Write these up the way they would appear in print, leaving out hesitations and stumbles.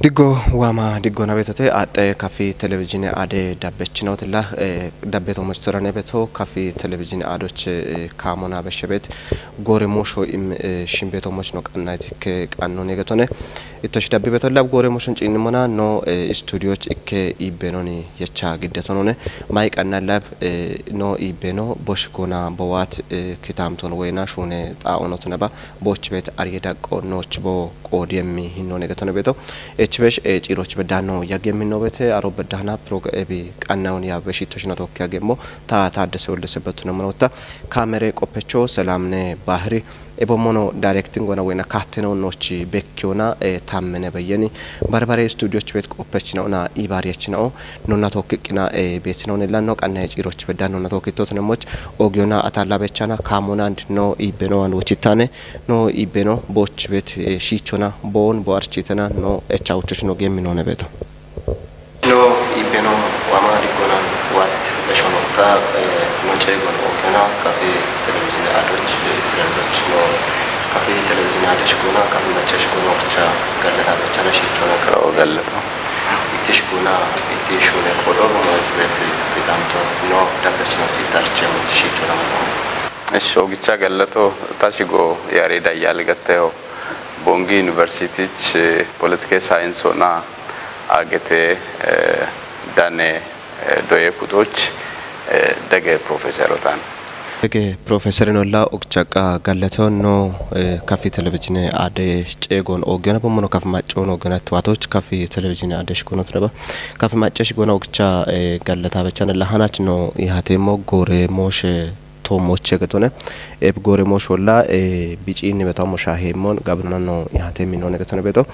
Digo wama digo na betote ate Kafi Televizione ade dabbechino tilla dabbeto mostorane beto Kafi Televizione adoch kamona beshebet gore mosho im shimbeto moshno qannati ke qannone getone itosh dabbe beto lab gore moshon cinmona no studioch ikke ibenoni yecha giddetonone may qanna lab no ibeno boshkona bowat kitamton wena shune taonot naba bochbet ariyeda qonoch bo qodiyemi hinone getone beto echbesh eciroch bedano yageminobete aro bedana progebi qannawon ya beshitoshna tokka gemo ta taadese woldesebet no monota kamera qopecho selamne Baharee ebomono directing wona wena kateno nochi bekkiona tammene bayeni barbare studioch bet qopechnauna ibariyechnao nonna tokkina betno nelano qanna eciroch bedano na tokkitot nemoch ogiona atalabechana kamonand no ibeno an wochitane no ibeno boch bet shichona bon boarchitana no echauchno geminone beto no ibeno wamari konan wat leshonota nochego okena Kafi Televizione adoch no Kafi Televizione adoch kona kafi macheshkono cha galata bechana shichona karo galata itishkona itishone kodogo no bitanto no dabechno titarchemo shichona eshogicha galato tashigo Yaareed Ayaalina Bongi University political science ona agete dane doye kudoch dege professor otan dege professor nolla okchaqa galaton no Kafi Televizione ade cegon ogena bomono kaf maccon ogena twatoch Kafi Televizione ade shkono treba kaf maccesh gona okcha galata bechana lahanach no ihatemo gore moshe tomoche getone eb gore mosholla bichini betam shahemon gabnano yahate minone getone beto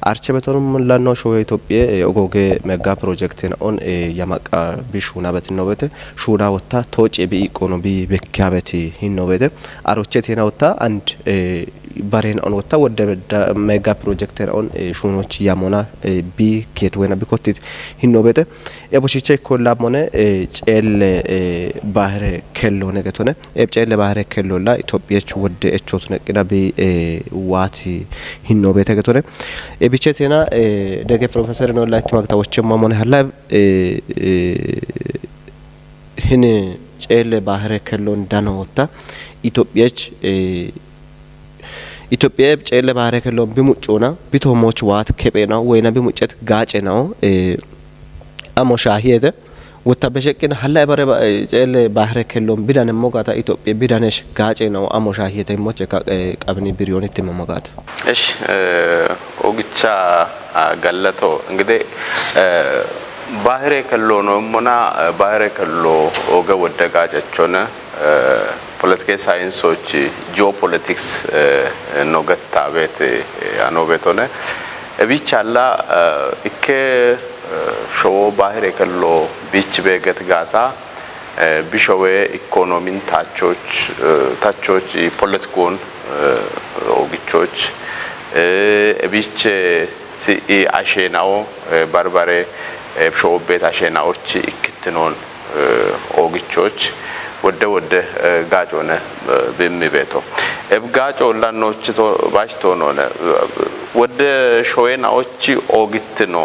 arche betonum lanno show ethiopia ogoge mega project on yamaqa bishuna betino bete shuna wota toche bi ikono bi bekkabeti hinobete aroche tena wota and baren on wota wode mega project on shunochi yamona bi ketwena bikotit hinobete eboshiche kollab mone celle Baharee Kello negetone celle Baharee Kello la ethiopia wode echotne qinabi wati hinobete getone ebichetena dege professor no light magtawoche mamone hala hine celle Baharee Kello ndano wota Ethiopia celle Baharee Kello bimuccona bitomoch wat kebena wayna bimuccet gaacena amoshahiyede ወታበሸቅን ሐላ ባረ ጨለ Baharee Kello ቢዳነ ሞጋታ ኢትዮጵያ ቢዳነሽ ጋጬ ነው አሞሻሂየተ ሞች ቀብኒ ቢሪዮኒት መሞጋት እሺ ኦግቻ ገለቶ እንግዲህ Baharee Kello ነው ሞና Baharee Kello ኦገ ወደጋጨቾነ ፖለቲካል ሳይንሶች ጂኦፖለቲክስ ነው ገታበት አኖቤቶነ ቢቻላ እከ show Baharee Kello beach beget gata bishowe economy tachoch politikon ogichoch beach si ashenao barbare show bet ashenaoch ikitnon ogichoch ወደ ጋጮነ በሚቤቶ እብጋጮ ላኖች ቶ ባሽቶ ነው ወደ ሾዌናዎች ኦግት ነው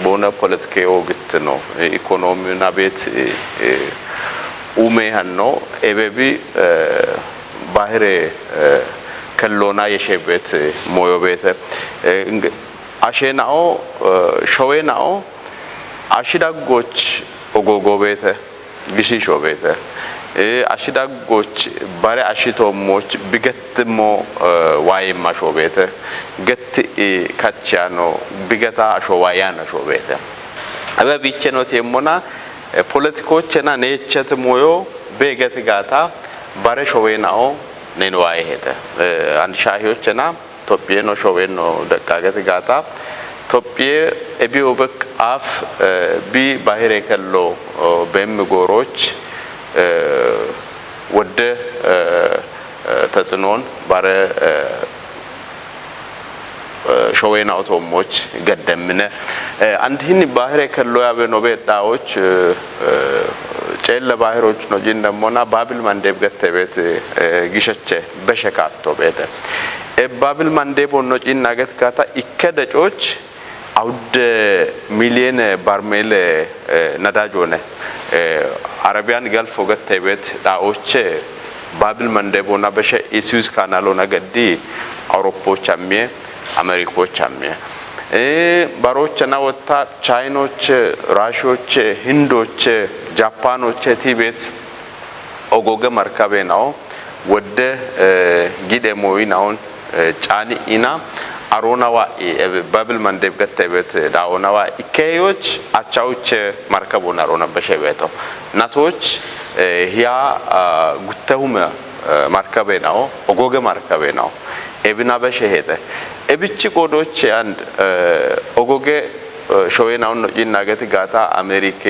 ቦነ ፖለቲካ ኦግት ነው ኢኮኖሚና ቤት ኡሜሃን ነው ኤቤቢ Baharee Kellona የሸቤት ሞዮቤት አሸናኦ ሾዌናኦ አሽዳጎች ኦጎጎቤት gishisho bete ashidagoch bare ashitomoch bigetmo wayma shobete get kachano bigeta asho wayana shobete aba bichenot yemona politikochena nechet moyo beget gata bare showenao neno wayhete and shahiochena topieno showeno dakaget gata Ethiopia ebiobek af bi Baharee Kello በሚጎሮች ወደ ተጽኖን ባረ ሾዌና አውቶሞች ገደምነ አንዲን Baharee Kello ያበኖ በዳዎች ጨለ ባሕሮች ነው ጂንደሞና ባብል ማንዴብ ገተቤት ግሸቸ በሸካቶ ቤተ ባብል ማንዴብ ነው ጂናገት ካታ ይከደጮች አውድ ሚሊየን ባርሜል ነዳጅ ሆነ አረቢያን ገልፍ ወገተቤት ዳኦች ባብል መንደቦና በሸ ኢሱዝ ካናሎና ገዲ አውሮፖች አሜ አሜሪኮች አሜ ባሮችና ወጣ ቻይኖች ራሺዎች ህንዶች ጃፓኖች ቲቤት ኦጎገ መርከቤ ነው ወደ ጊደሞይ ነው ጫኒ ኢና አሮናዋ ባብል መንደብ ገተቤት ዳኦናዋ ኢኬዮች አቻዎች መርከቡና አሮና በሸቤቶ ናቶች ያ ጉተውም መርከቤ ነው ኦጎገ መርከቤ ነው ኤብና በሸሄደ ኤብቺ ቆዶች አንድ ኦጎገ ሾዌናው ይናገት ጋታ አሜሪካ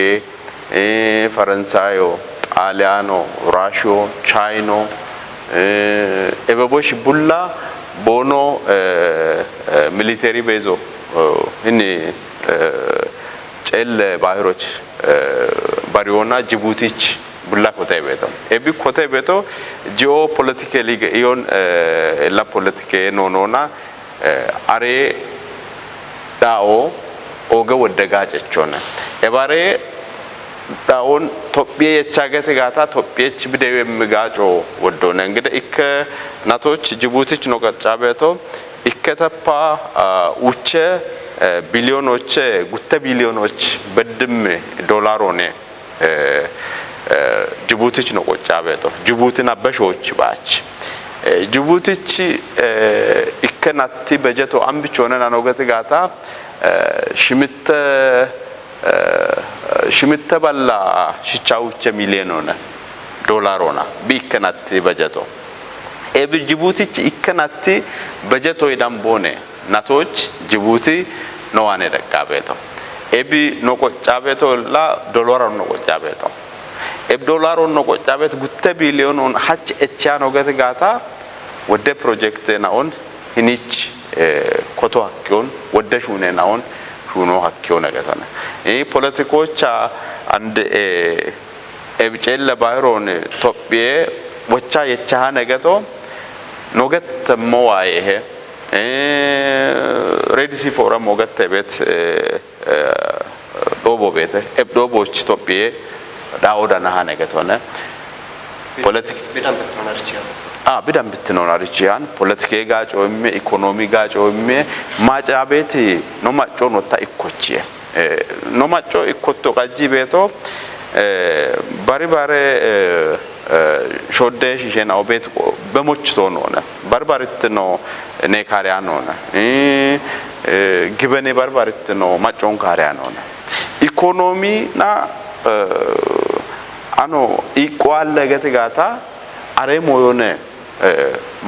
ፈረንሳዮ ጣሊያኖ ራሺዮ ቻይኖ ኤበቦሽ ቡላ ቦኖ ሚሊተሪ ቤዞ እኒ ጨል ባህሮች ባሪዮና ጅቡቲች ቡላ ኮታይ ቤቶ ኤቢ ኮታይ ቤቶ ጂኦ ፖለቲካሊ ኢዮን ላ ፖለቲካ ኖኖና አሬ ዳኦ ኦገ ወደጋጨቾነ ኤባሬ ዳኦን ቶፒዬ የቻገተ ጋታ ቶፒዬች ቢደው የሚጋጮ ወዶነ እንግዲህ ኢከ ናቶች ጅቡቲች ነው ቀጫ ቤቶ ኢከተፓ ውቸ ቢሊዮኖች ጉተ ቢሊዮኖች በድም ዶላር ሆነ ጅቡቲች ነው ቆጫ ቤቶ ጅቡቲና በሾች ባች ጅቡቲች ኢከናቲ በጀቶ አምብቾ ሆነና ነው ገትጋታ ሽምተ ባላ ሽቻውቸ ሚሊዮን ሆነ ዶላር ሆና ቢከናቲ በጀቶ ኤብ ጅቡቲች ኢከናቲ በጀቶ ይዳምቦነ ናቶች ጅቡቲ ነው አነ ደቃቤቶ ኤቢ ነው ቆጫ ቤቶ ላ ዶላር ነው ቆጫ ቤቶ ኤብ ዶላር ነው ቆጫ ቤት ጉተ ቢሊዮን ሆነ ሀች እቻ ነው ገትጋታ ወደ ፕሮጀክት ናውን ሂኒች ኮቶ አኪዮን ወደ ሹኔ ናውን ሹኖ አኪዮ ነገተና ፖለቲኮች አንድ ኤብጨለ ባይሮን ኢትዮጵያ ወቻ የቻ ነገቶ ኖገት ሞዋይ ይሄ ሬዲሲ ፎረም ሞገት ቤት ዶቦ ቤት ዶቦች ኢትዮጵያ ዳውዳና ነገቶና ፖለቲክ ቢዳም ብትኖራርቺያን ፖለቲካ ጋጮም ኢኮኖሚ ጋጮም ማጫቤት ነው ማጮ ነው ታይኮቺ ነው ማጮ ኢኮቶ ቀጂ ቤቶ ባሪባሬ ሾዴሽ ጀናው ቤት በሞችቶ ነውና ባርባሪት ነው ነካሪያ ነውና ግበኔ ባርባሪት ነው ማጮን ካሪያ ነውና ኢኮኖሚና አኖ ኢኳል ለገትጋታ አሬሞ የሆነ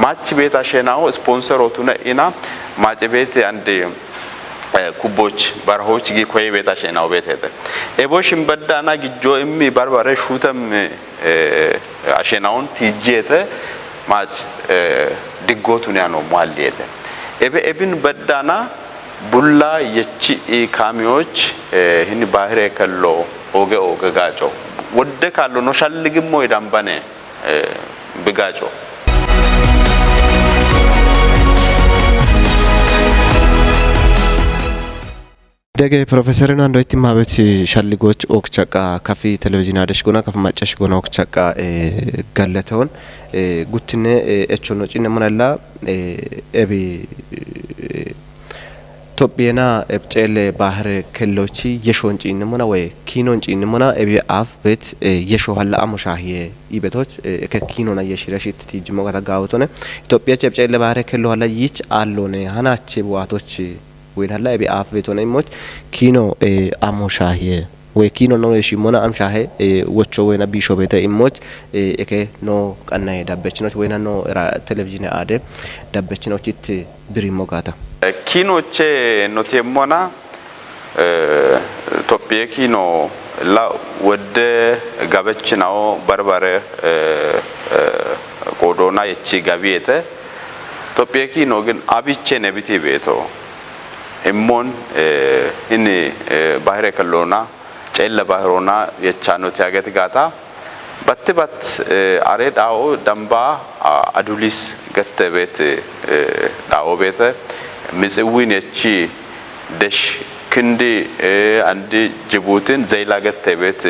ማች ቤት አሸናው ስፖንሰሮቱና ኢና ማጭ ቤት አንድ ኩቦች ባርሆች ጊኮይ ቤት አሸናው ቤት ሄደ ኤቦሽም በዳና ግጆ እሚ ባርባሬ ሹተም አሸናውን ቲጄተ ማጭ ድጎቱን ያኖ ማልየተ ኤብን በዳና ቡላ የቺ ካሚዎች ህኒ ባህሬ ከሎ ኦገ ጋጮ ወደ ካሎ ነው ሻልግሞ ይዳምባኔ ብጋጮ ደገ ፕሮፌሰርና አንዶይቲ ማበት ሻልጎች ኦክቻቃ ካፊ ቴሌቪዥን አደሽ ጎና ካፍ ማጨሽ ጎና ኦክቻቃ ጋለተውን ጉትነ እቾኖ ጪነ መናላ ኤቢ ኢትዮጵያና ኤብጨለ ባህር ከሎቺ የሾን ጪነ መና ወይ ኪኖን ጪነ መና ኤቢ አፍ ቤት የሾሃላ አሞሻሂ ይበቶች ከኪኖና የሽራሽት ቲጅሞ ጋታጋውቶነ ኢትዮጵያ ኤብጨለ ባህር ከሎሃላ ይች አሎነ ሃናቼ ቦአቶች ወይናላ ኤቢ አፍ ቤት ሆነ ኢሞች ኪኖ አሞሻሂ ወይ ኪኖ ነው የሽሞና አምሻሂ ወቾ ወይና ቢሾ ቤተ ኢሞች ኤከ ኖ ቀናይ ዳበችኖች ወይና ኖ ቴሌቪዥን አደ ዳበችኖች ኢት ብሪሞ ጋታ ኪኖቼ ኖቴሞና ኢትዮጵያ ኪኖ ላ ወደ ጋበችናው ባርባሬ ቆዶና የቺ ጋቢየተ ኢትዮጵያ ኪኖ ግን አብቼ ነብቲ ቤቶ እሞን እኔ ባህሬ ከሎና ጨለ ባህሮና የቻኖት ያገት ጋታ በትበት አሬዳው ደምባ አዱሊስ ገተቤት ዳው ቤተ ምጽዊን የቺ ደሽ ክንዲ አንዲ ጅቡቲን ዘይላገት ተቤት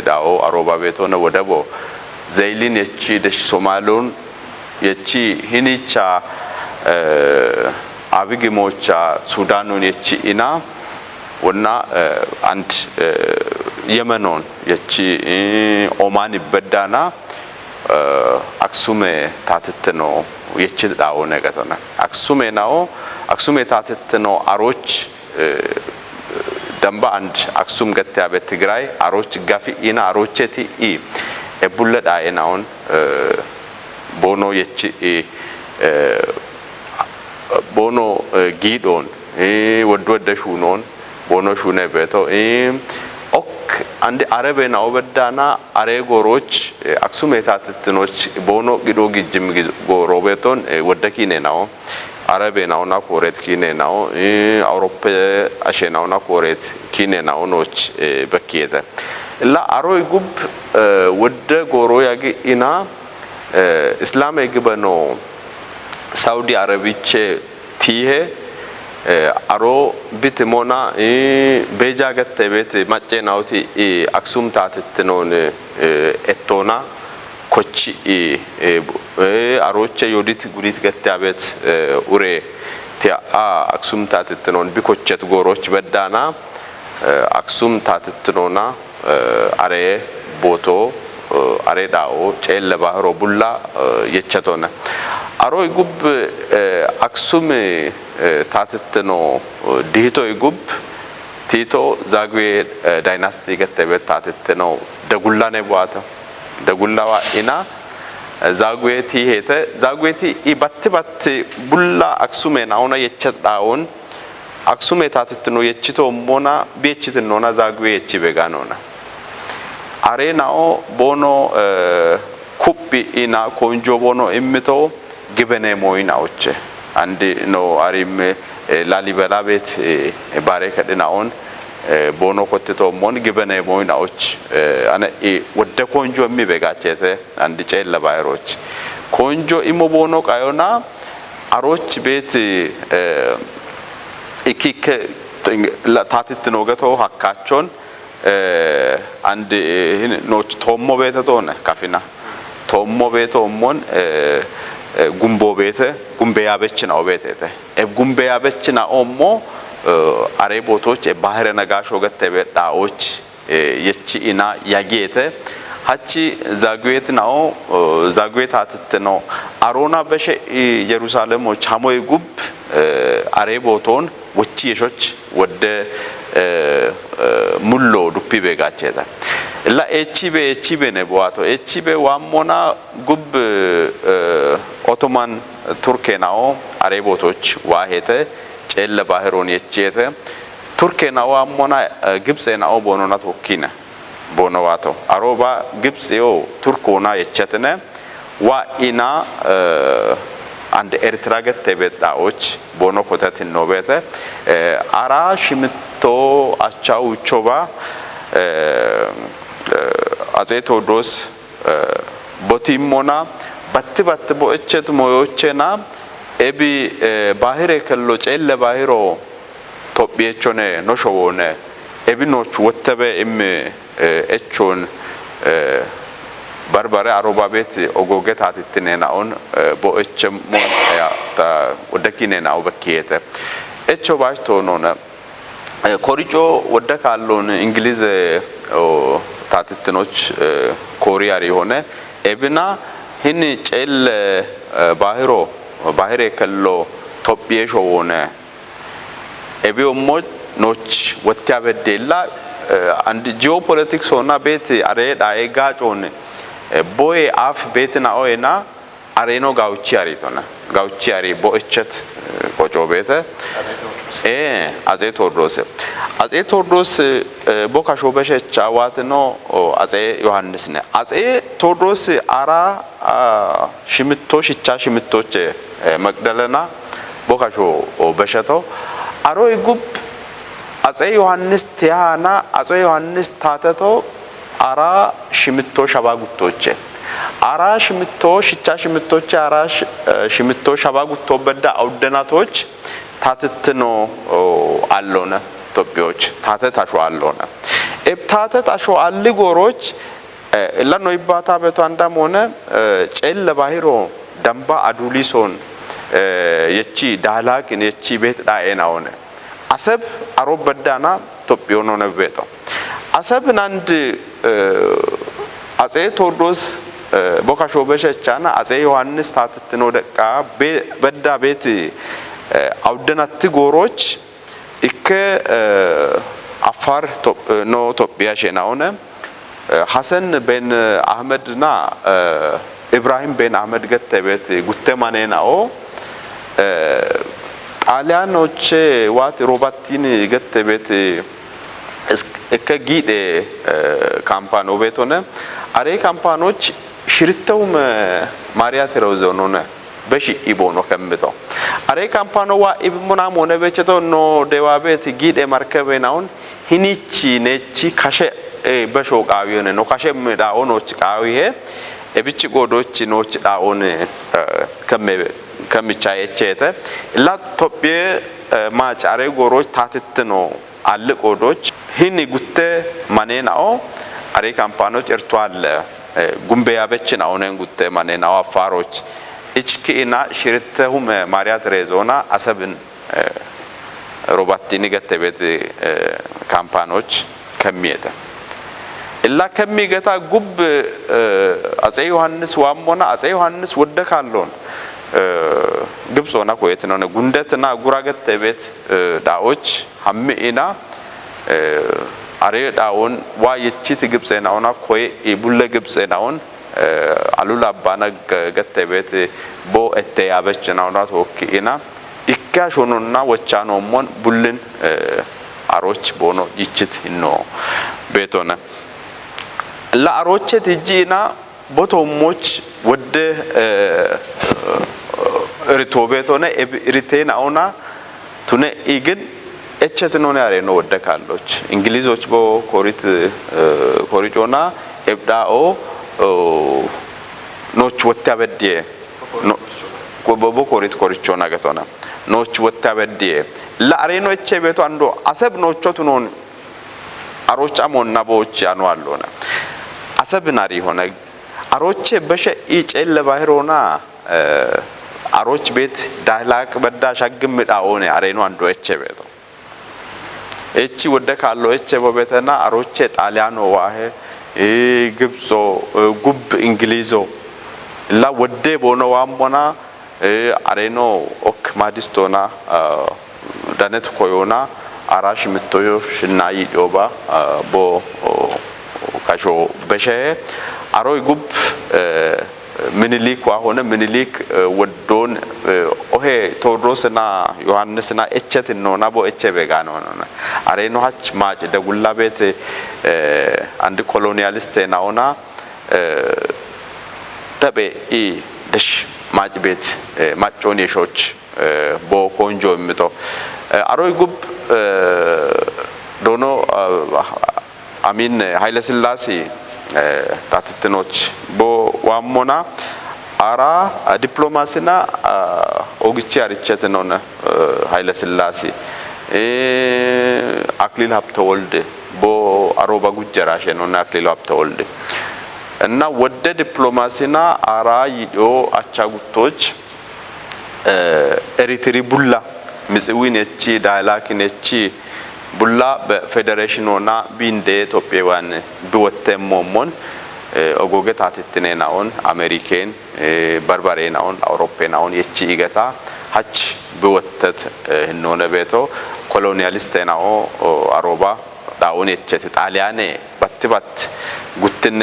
ዳኦ አሮባ ቤት ሆነ ወደቦ ዘይሊን የቺ ደሽ ሶማሉን የቺ ሂኒቻ አብግሞቻ ሱዳኑን የቺ ኢና ወና አንድ የመኖን የቺ ኦማን ይበዳና አክሱሜ ታትትኖ የቺ ዳኦ ነገተና አክሱሜ ናኦ አክሱሜ ታትትኖ አሮች ደምባ አንድ አክሱም ገትያ በትግራይ አሮች ጋፊ ኢና አሮቼቲ ኤቡለዳ አይናውን ቦኖ የቺ ቦኖ ጊዶን ወድወደሹኖን ቦኖ ሹነ ቤቶ ኦክ አንድ አረበናው በዳና አሬጎሮች አክሱም የታትትኖች ቦኖ ጊዶ ግጅም ጎሮቤቶን ወደኪኔናው አረበናውና ኮሬት ኪኔናው አውሮፓ አሸናውና ኮሬት ኪኔናውኖች በኪየተ ላ አሮይ ጉብ ወደ ጎሮ ያጊ ኢና እስላም ይግበኖ ሳውዲ አረቢቼ ቲሄ አሮ ቢትሞና ቤጃገተ ቤት ማጨናውቲ አክሱም ታትትኖን ኤቶና ኮቺ አሮቼ ዮዲት ጉሪት ገትያ ቤት ኡሬ ቲያ አክሱም ታትትኖን ቢኮቸት ጎሮች በዳና አክሱም ታትትኖና አሬ ቦቶ አሬዳኦ ጨለ ባህሮ ቡላ የቸቶነ አሮይ ጉብ አክሱም ታትትኖ ዲቶ ይጉብ ቲቶ ዛግዌ ዳይናስቲ ገተበት ታትትኖ ደጉላኔ ቧታ ደጉላዋ ኢና ዛግዌቲ ሄተ ዛግዌቲ ኢባትባት ቡላ አክሱሜ ናውና የቸጣውን አክሱሜ ታትትኖ የችቶ ሞና ቤችትኖና ዛግዌ የቺ ቤጋኖና አሬናኦ ቦኖ ኩቢ ኢና ኮንጆ ቦኖ እምቶ ግበኔ ሞይናዎች አንድ ነው አሪም ላሊበላ ቤት ባሬ ከድናውን ቦኖ ኮትቶ ሞን ግበኔ ሞይናዎች አነ ወደ ኮንጆ የሚበጋቸተ አንድ ጨለ ባይሮች ኮንጆ ኢሞ ቦኖ ቃዮና አሮች ቤት ኢኪክ ታትት ነው ገቶ ሀካቾን አንድ ኖች ቶሞ ቤተ ቶነ ካፊና ቶሞ ቤቶ ሞን ጉምቦ ቤተ ጉምቤ ያበችናው ቤተ ጉምቤ ያበችና ኦሞ አሬ ቦቶች ባህረ ነጋሾ ገተበ ዳዎች የቺ ኢና ያጌተ ሀቺ ዛግዌት ናኦ ዛግዌት አትትኖ አሮና በሸ ኢየሩሳሌሞች ሐሞይ ጉብ አሬ ቦቶን ወቺ የሾች ወደ ሙሎ ዱፒ ቤጋቸታ ላ ኤችቤ ነቦዋቶ ኤችቤ ዋሞና ጉብ ኦቶማን ቱርኬናኦ አሬ ቦቶች ዋሄተ ጨለ ባህሮን የቼተ ቱርኬናኦ ዋሞና ግብጽናኦ ቦኖና ቶኪነ ቦኖዋቶ አሮባ ግብጽዮ ቱርኮና የቸተነ ዋኢና አንድ ኤርትራ ገተበጣዎች ቦኖ ኮተት ነው ቤተ አራ ሽምቶ አቻው ቾባ አጼ ቴዎድሮስ ቦቲሞና በትበት ቦእቸት ሞዮቸና ኤቢ ባሕሬ ከሎ ጨለ ባሕሮ ቶቢየቾነ ኖሾወነ ኤቢኖች ወተበ እም ኤቾን በርበሬ አሮባ ቤት ኦጎገት አትትነናውን ቦእቸም ያ ወደኪነናው በኪየተ ኤቾ ባሽቶ ኖነ ኮሪጆ ወደካሎን እንግሊዝ ታትትኖች ኮሪያሪ ሆነ ኤብና ህን ጨል ባሕሬ ከሎ ቶቢየሾ ሆነ ኤቢዮሞ ኖች ወጥያ በደላ አንድ ጂኦፖለቲክስ ሆና ቤት አሬ ዳይጋጮን ቦይ አፍ ቤትና ኦይና አሬኖ ጋውቺ አሪቶና ጋውቺ አሪ ቦእቸት ቆጮ ቤተ አጼ ቴዎድሮስ ቦካሾ በሸቻ ዋትኖ አጼ ዮሐንስ ነ አጼ ቴዎድሮስ አራ ሽምቶሽ ሽምቶች መቅደለና ቦካሾ በሸቶ አሮይ ጉብ አጼ ዮሐንስ ቲያና አጼ ዮሐንስ ታተቶ አራ ሽምቶ ሸባጉቶች አራ ሽምቶ ሽምቶች አራ ሽምቶ ሸባጉቶ በዳ አውደናቶች ታትትኖ አሎነ ኢትዮጵያዎች ታተት አሾ አሎነ ታተት አሾ አሊ ጎሮች ለኖ ይባታ ቤቱ አንዳም ሆነ ጨለ ባሂሮ ደምባ አዱሊሶን የቺ ዳላቅን የቺ ቤት ዳኤና ሆነ አሰብ አሮብ በዳና ኢትዮጵያ ሆኖ ነው ቤቱ አሰብ ናንድ አጼ ቴዎድሮስ ቦካሾ በሸቻና አጼ ዮሐንስ ታትትኖ ደቃ በዳ ቤት አውደናት ጎሮች እከ አፋር ኖ ኢትዮጵያ ሸናውነ ሐሰን በን አህመድና ኢብራሂም በን አህመድ ገተቤት ጉተማኔናኦ ጣሊያኖች ዋት ሮባቲን ገተቤት እከ ጊዴ ካምፓኖ ቤቶነ አሬ ካምፓኖች ሽርተውም ማሪያ ተሮዞኖነ በሺ ኢቦኖ ከምቶ አሬ ካምፓኖ ዋ ኢብሙናም ሆነ በቸቶ ኖ ደዋቤት ጊዴ ማርከበናውን ሂኒቺ ነቺ ካሸ በሾቃዊነ ነው ካሸ ዳኦኖች ቃዊሄ እብጭ ጎዶች ኖች ዳኦን ከመቻየቸተ ላ ኢትዮጵያ ማጫሬ ጎሮች ታትትኖ አለ ጎዶች ሂኒ ጉተ ማኔናኦ አሬ ካምፓኖች እርቷል ጉምቤያ በችን አሁነን ጉተ ማኔናኦ አፋሮች እችኪና ሽርተሁም ማሪያ ተሬዞና አሰብን ሮባቲኒ ገተቤት ካምፓኖች ከሚየተ ኢላ ከሚገታ ጉብ አጼ ዮሐንስ ዋሞና አጼ ዮሐንስ ወደካሎን ግብጾና ኮይት ነው ጉንደትና ጉራገት ቤት ዳዎች ሐምኢና አሬ ዳውን ዋ የቺት ግብጽናውና ኮይ ኢቡለ ግብጽናውን አሉላ አባና ገተ ቤት ቦ እተ ያበችናውና ተወኪና ኢካሾኑና ወቻኖሞን ቡልን አሮች ቦኖ ይችት ነው ቤቶነ ለአሮቼት እጂና ቦቶሞች ወደ ሪቶ ቤቶነ ሪቴናውና ቱነ ኢግን እቸት ነው ያሬ ነው ወደካሎች እንግሊዞች ቦ ኮሪጆና ኤብዳኦ ኖች ወታበዲየ ቦቦ ኮሪቾና ገቶና ኖች ወታበዲየ ለአሬኖ እቸ ቤቱ አንዶ አሰብ ኖቾቱ ነው አሮቻሞና ቦች ያኗልና አሰብ ናሪ ሆነ አሮቼ በሸ ኢጨለ ባሂሮና አሮች ቤት ዳላቅ በዳ ሻግም ዳኦነ አሬኖ አንዶ እቸ ቤቱ እቺ ወደካሎ እቸ ቦቤተና አሮቼ ጣሊያኖ ዋሄ ግብጾ ጉብ እንግሊዞ ላ ወደ ቦኖ ዋሞና አሬኖ ኦክ ማዲስቶና ዳነት ኮዮና አራሽ ምቶዮ ሽናይ ዶባ ቦ ካሾ በሸ አሮይ ጉብ ምንሊክ ዋሆነ ምንሊክ ወዶን ኦሄ ቴዎድሮስና ዮሐንስና እቸት ነውና ቦ እቸ ቤጋ ነው አሬኖ ሀች ማጭ ደጉላ ቤት አንድ ኮሎኒያሊስት ናውና ተበ ኢ ደሽ ማጭ ቤት ማጮን የሾች ቦ ኮንጆ ምቶ አሮይ ጉብ ዶኖ አሚን ኃይለ ሥላሴ ታትትኖች ቦ ዋሞና አራ ዲፕሎማሲና ኦግቺ አርቸት ነው ኃይለ ሥላሴ አክሊል ሀብተወልድ ቦ አሮባ ጉጀራሽ ነው አክሊል ሀብተወልድ እና ወደ ዲፕሎማሲና አራ ይዶ አቻጉቶች ኤሪትሪ ቡላ ምጽዊን እቺ ዳላኪን እቺ ቡላ በፌዴሬሽኑና ቢንዴ ኢትዮጵያውያን ዱወተሞሞን ኦጎገት አትትኔናውን አሜሪካን በርበሬናውን አውሮፓናውን የቺ ይገታ ሀች በወተት ህኖነ ቤቶ ኮሎኒያሊስቴናኦ አሮባ ዳውን የቸት ጣሊያኔ በትበት ጉትነ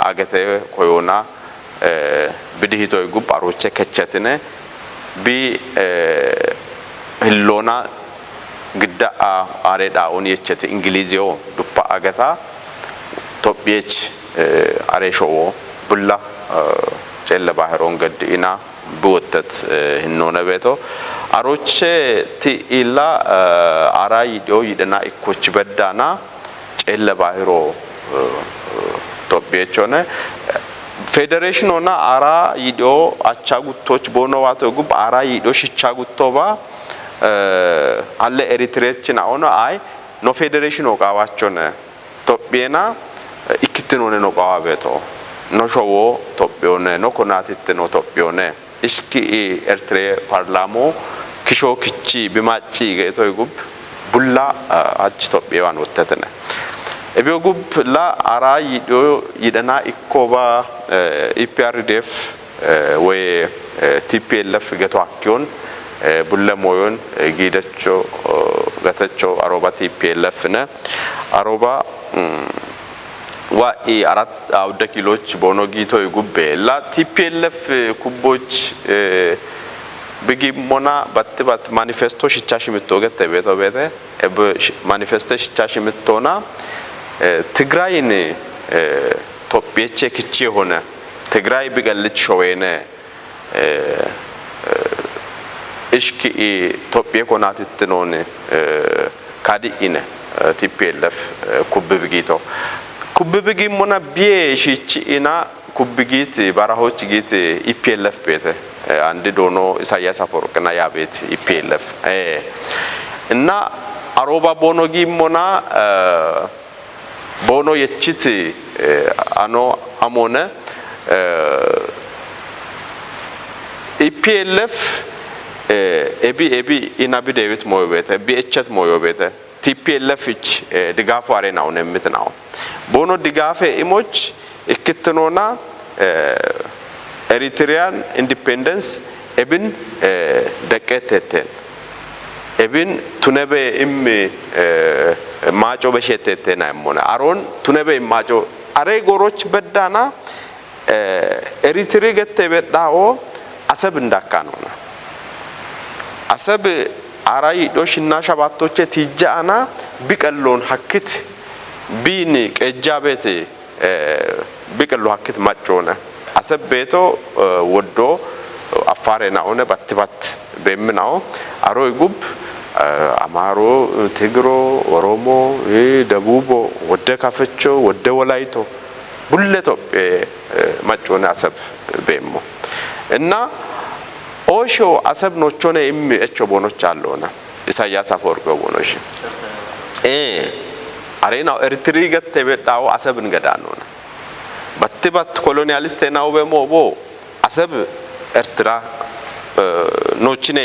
አገተ ኮይና ብድሂቶ ይጉብ አሮቼ ከቸትነ ቢ ህሎና ግዳ አሬዳውን የቸት እንግሊዝዮ ዱፓ አገታ ቶፕየች አሬሾዎ ቡላ ጨለ ባህሮን ገድኢና በወተት ህኖነ ቤቶ አሮቼ ቲኢላ አራይዶ ይደና ኢኮች በዳና ጨለ ባህሮ ቶፕየቾነ ፌዴሬሽኑና አራ ይዶ አቻጉቶች ቦኖዋቶ ጉብ አራ ይዶ ሽቻጉቶባ አለ ኤሪትሬችን አሁን አይ ኖ ፌዴሬሽን ኦቃዋቸውን ኢትዮጵያና ኢክትኖነ ነው ቃዋበቶ ኖ ሾዎ ኢትዮጵያone ኖ ኮናቲት ነው ኢትዮጵያone እስኪ ኤርትሬ ፓርላሞ ኪሾ ኪቺ ቢማጪ ገይቶይ ጉብ ቡላ አች ኢትዮጵያዋን ወተተነ እቢዮ ጉብ ላ አራ ይደና ኢኮባ ኢፒአርዲኤፍ ወይ ቲፒኤልኤፍ ገቶ አኪዮን ቡለሞዮን ጊደቾ ገተቾ አሮባ ቲፒኤልኤፍ ነ አሮባ ዋኢ አራት አውደ ኪሎች ቦኖጊቶ ይጉቤ ላ ቲፒኤልኤፍ ኩቦች በጊሞና በትባት ማኒፌስቶ ሽቻሽ ምትወገተ ቤቶ ቤተ ማኒፌስቶ ሽቻሽ ምትሆና ትግራይን ቶፒየቼ ክቺ ሆነ ትግራይ ቢገልጭ ሾዌነ እሽኪ ኢትዮጵያ ኮናትትኖን ካዲኢነ ቲፒኤልኤፍ ኩብብጊቶ ኩብብጊሞና ቢየሽቺና ኩብጊት ባራሆች ጊት ኢፒኤልኤፍ ቤተ አንድ ዶኖ ኢሳያስ አፈወርቅና ያቤት ኢፒኤልኤፍ እና አሮባ ቦኖጊሞና ቦኖ የቺት አኖ አሞነ ኢፒኤልኤፍ ኤቢ ኢናቢ ዴቪት ሞዮቤተ ቢኤችት ሞዮቤተ ቲፒኤልኤፍ እች ድጋፉ አሬናው ነምትናው ቦኖ ድጋፌ ኢሞች እክትኖና ኤሪትሪያን ኢንዲፔንደንስ ኤብን ደቀተተን ኤብን ቱነበ ኢም ማጮ በሸተተና ያሞነ አሮን ቱነበ ማጮ አሬ ጎሮች በዳና ኤሪትሪ ገተ በዳው አሰብ እንዳካነውና አሰብ አራይ ዶሽና ሸባቶቼ ቲጃና ቢቀሎን ሐክት ቢኒ ቀጃቤት ቢቀሎ ሐክት ማጮነ አሰብ ቤቶ ወዶ አፋሬና ሆነ በትባት በምናው አሮይ ጉብ አማሮ ትግሮ ኦሮሞ ደቡቦ ወደ ካፈቾ ወደ ወላይቶ ቡለቶ ማጮነ አሰብ በሞ እና ኦሾ አሰብ ኖቾነ እቾ ቦኖች አለውና ኢሳያስ አፈወርቅ ቦኖሽ አሬናው ኤርትሪ ገተ በዳው አሰብ እንገዳ ነውና በትባት ኮሎኒያሊስት ናው በሞቦ አሰብ ኤርትራ ኖችነ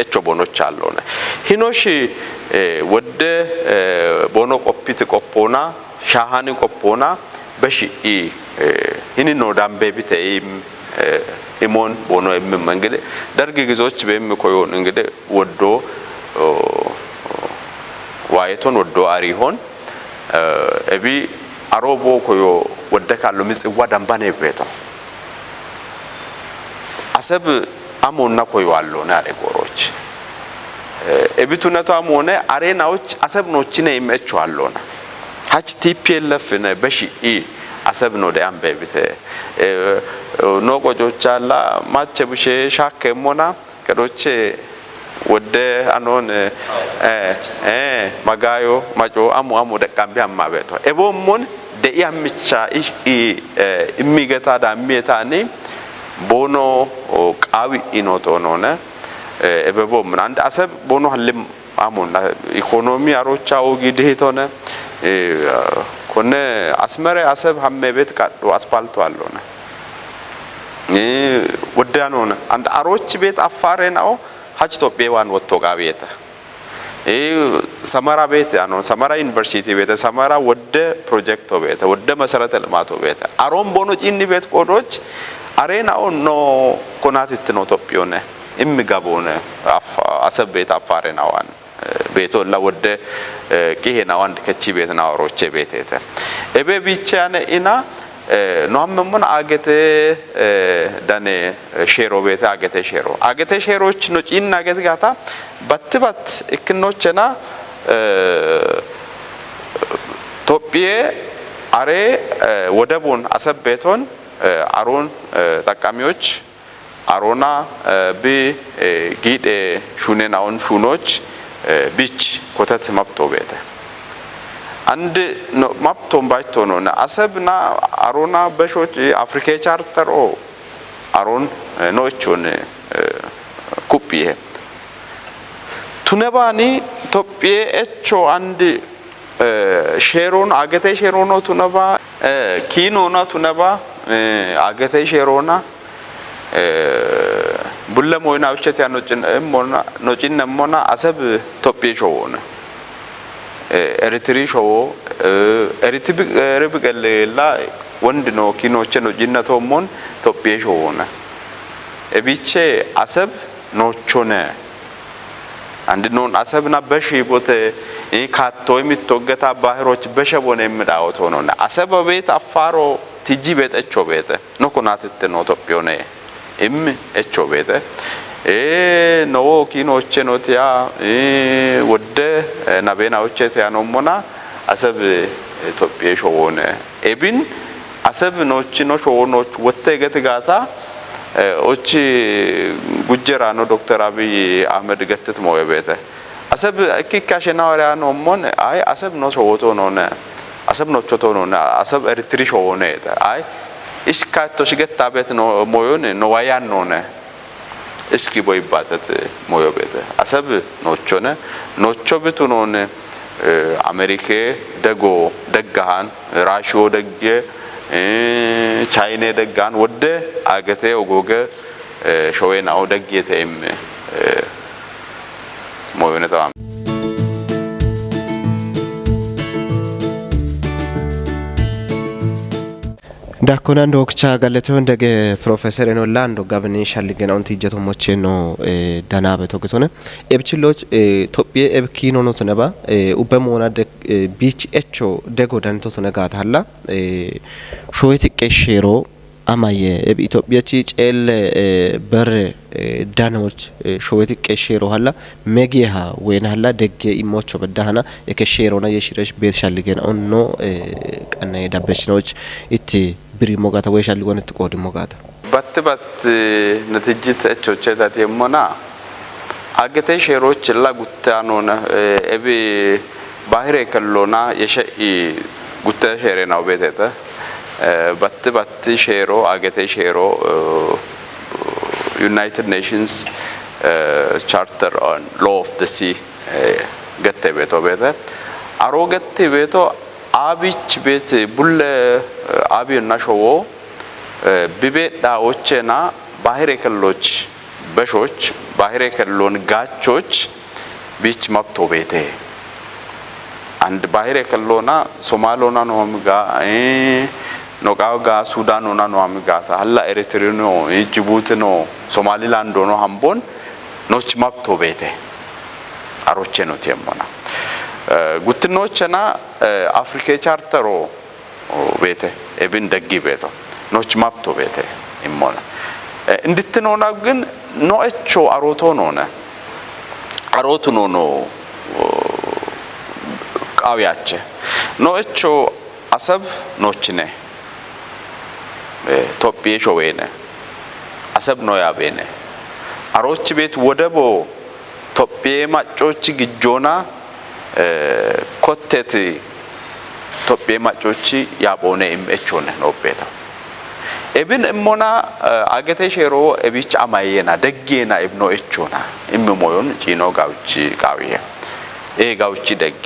እቾ ቦኖች አለውና ሂኖሽ ወደ ቦኖ ቆፒት ቆፖና ሻሃኒ ቆፖና በሺ ይህን ነው ዳምቤ ቢተይም ኢሞን ቦኖ መንገድ ደርግ ግዞች በሚኮዮን እንግዲህ ወዶ ዋይቶን ወዶ አሪሆን እቢ አሮቦ ኮዮ ወደ ካሉ ምጽዋ ዳምባኔ ቤቶ አሰብ አሞና ኮዮ አለውና አሬጎሮች እቢቱነቷ አሞነ አሬናዎች አሰብ ኖችነ ይመቹ አለውና ሀች ቲፒኤልኤፍ ነ በሺ አሰብ ነው ዳምቤ ቢተ ኖቆጆቻላ ማቸቡሼ ሻከሞና ከዶቼ ወደ አኖን ማጋዮ ማጮ አሙ ደቃምቢ አማበቶ ኤቦሞን ደያምቻ ኢሚገታ ዳሚታኒ ቦኖ ቃዊ ኢኖቶኖነ ኤበቦም አንድ አሰብ ቦኖ ሀልም አሞና ኢኮኖሚ አሮቻው ጊዴቶነ ኮነ አስመረ አሰብ ሀመ ቤት ቃዶ አስፋልቶ አለውና ወዳኖነ አንድ አሮች ቤት አፋሬናው ሀች ኢትዮጵያዋን ወጥቶ ጋቤታ ሰመራ ቤት ያኖ ሰመራ ዩኒቨርሲቲ ቤት ሰመራ ወደ ፕሮጀክቶ ቤት ወደ መሰረተ ልማቶ ቤት አሮን ቦኖ ጪኒ ቤት ቆዶች አሬናው ኖ ኮናቲት ነው ኢትዮጵያone ኢምጋቦነ አሰብ ቤት አፋሬናዋን ቤቶላ ወደ ቂሄናው አንድ ከቺ ቤት ነው አሮቼ ቤት እተ ኤቤ ቢቻነ ኢና ኖአመሙን አገተ ዳኔ ሼሮ ቤት አገተ ሼሮች ነው ጪና አገተ ጋታ በትባት እክኖችና ኢትዮጵያ አሬ ወደቡን አሰብ ቤቶን አሮን ተቃሚዎች አሮና ቢ ጊዴ ሹኔናውን ሹኖች ቢች ኮተት ማፕቶ ቤተ አንድ ማፕቶም ባይቶ ነውና አሰብና አሮና በሾች አፍሪካ ቻርተር አሮን ኖቾን ኩፒዬ ቱነባኒ ኢትዮጵያ እቾ አንድ ሼሮን አገቴ ሼሮኖ ቱነባ ኪኖና ቱነባ አገቴ ሼሮና ቡለሞይና ውቸት ያኖጭን ሞና ኖጭን ሞና አሰብ ኢትዮጵያ ሾውነ ኤሪትሪ ሾው ኤሪትሪ ርብቀለላ ወንድ ነው ኪኖቸ ነው ጂነቶሞን ኢትዮጵያ ሾውነ እቢቼ አሰብ ኖቾነ አንድ ኖን አሰብና በሺ ቦተ ካቶ የሚተገታ ባህሮች በሸቦነ የምዳውቶ ነውና አሰብ ቤት አፋሮ ቲጂ ቤት እቾ ቤት ነኮናትት ነው ኢትዮጵያ ነው እም እቾ ቤት ኖ ኪኖቸ ኖቲያ ወደ ናቤናዎቸ ያኖሞና አሰብ ኢትዮጵያ ሾውነ ኤቢን አሰብ ኖች ነው ሾውኖች ወተ ገትጋታ ኦቺ ጉጀራ ነው ዶክተር አብይ አህመድ ገትት ሞየ ቤተ አሰብ እኪካሽና ወሪያ ነው ሞን አይ አሰብ ነው ሾውቶ ነውና አሰብ ነው ቾቶ ነውና አሰብ ኤሪትሪ ሾውነ አይ እስካቶ ሽገታ ቤት ነው ሞዮን ነው ዋያን ነውና እስኪ ቦይባተት ሞዮ ቤተ አሰብ ኖቾነ ኖቾ ቤቱ ነውነ አሜሪካ ደጎ ደጋሃን ራሽዮ ደገ ቻይና ደጋን ወደ አገቴ ኦጎገ ሾዌናው ደጌቴም ሞዮነታ ዳኮናን ዶክቻ ጋለቶ እንደገ ፕሮፌሰር ኖላንዶ ጋብኒ ሻልገናውን ቲጀቶ ሞቼ ነው ዳና በተገቶነ ኤብችሎች ኢትዮጵያ ኤብኪኖ ነው ተነባ ኡበሞና ቢች ኤቾ ደጎ ዳንቶ ተነጋታላ ሾይት ቀሽሮ አማየ ኢትዮጵያቺ ጨል በር ዳኖች ሾይት ቀሽሮ ሀላ መጊያ ወይናላ ደገ ኢሞቾ በዳሃና የከሽሮና የሽረሽ ቤት ሻልገናውን ነው ቀና የዳበችኖች ኢቲ ብሪ ሞጋታ ወይሻል ጎነት ቆድ ሞጋታ ባት ነትጅት እቾቸታት የሞና አገቴ ሼሮች ላጉታኖና ኤቢ ባህሬ ከሎና የሸኢ ጉታ ሼሬናው ቤተታ ባት ሼሮ አገቴ ሼሮ ዩናይትድ ኔሽንስ ቻርተር ኦን ሎ ኦፍ ዘ ሲ ገተ ቤቶ ቤተ አሮገተ ቤቶ አቢች ቤት ቡለ አቢና ሾዎ ቢቤዳዎችና ባህሬ ከሎች በሾች ባህሬ ከሎን ጋቾች ቢች መብቶ ቤቴ አንድ ባህሬ ከሎና ሶማሎና ኖምጋ ኖቃውጋ ሱዳኖና ኖምጋ ታላ ኤሪትሪኖ ጅቡቲኖ ሶማሊላንድ ኖ ሃምቦን ኖች መብቶ ቤቴ አሮቼ ነው ተየሞና ጉትኖችና አፍሪካ ቻርተሮ ቤቴ ኤብን ደጊ ቤቶ ኖች ማፕቶ ቤቴ ኢሞና እንድትኖና ግን ኖእቾ አሮቶ ኖነ አሮቱ ኖ ቃዊያቸ ኖእቾ አሰብ ኖችነ ኢትዮጵያ ሾዌነ አሰብ ነው ያቤነ አሮች ቤት ወደቦ ኢትዮጵያ ማጮች ግጆና ኮቴት ኢትዮጵያ ማጮች ያቦነ እምቾነ ነው ቤታ ኤብን እሞና አገቴ ሼሮ ኤቢች አማየና ደጌና ኢብኖ እቾና እምሞዮን ጪኖ ጋውቺ ቃዊየ ጋውቺ ደጌ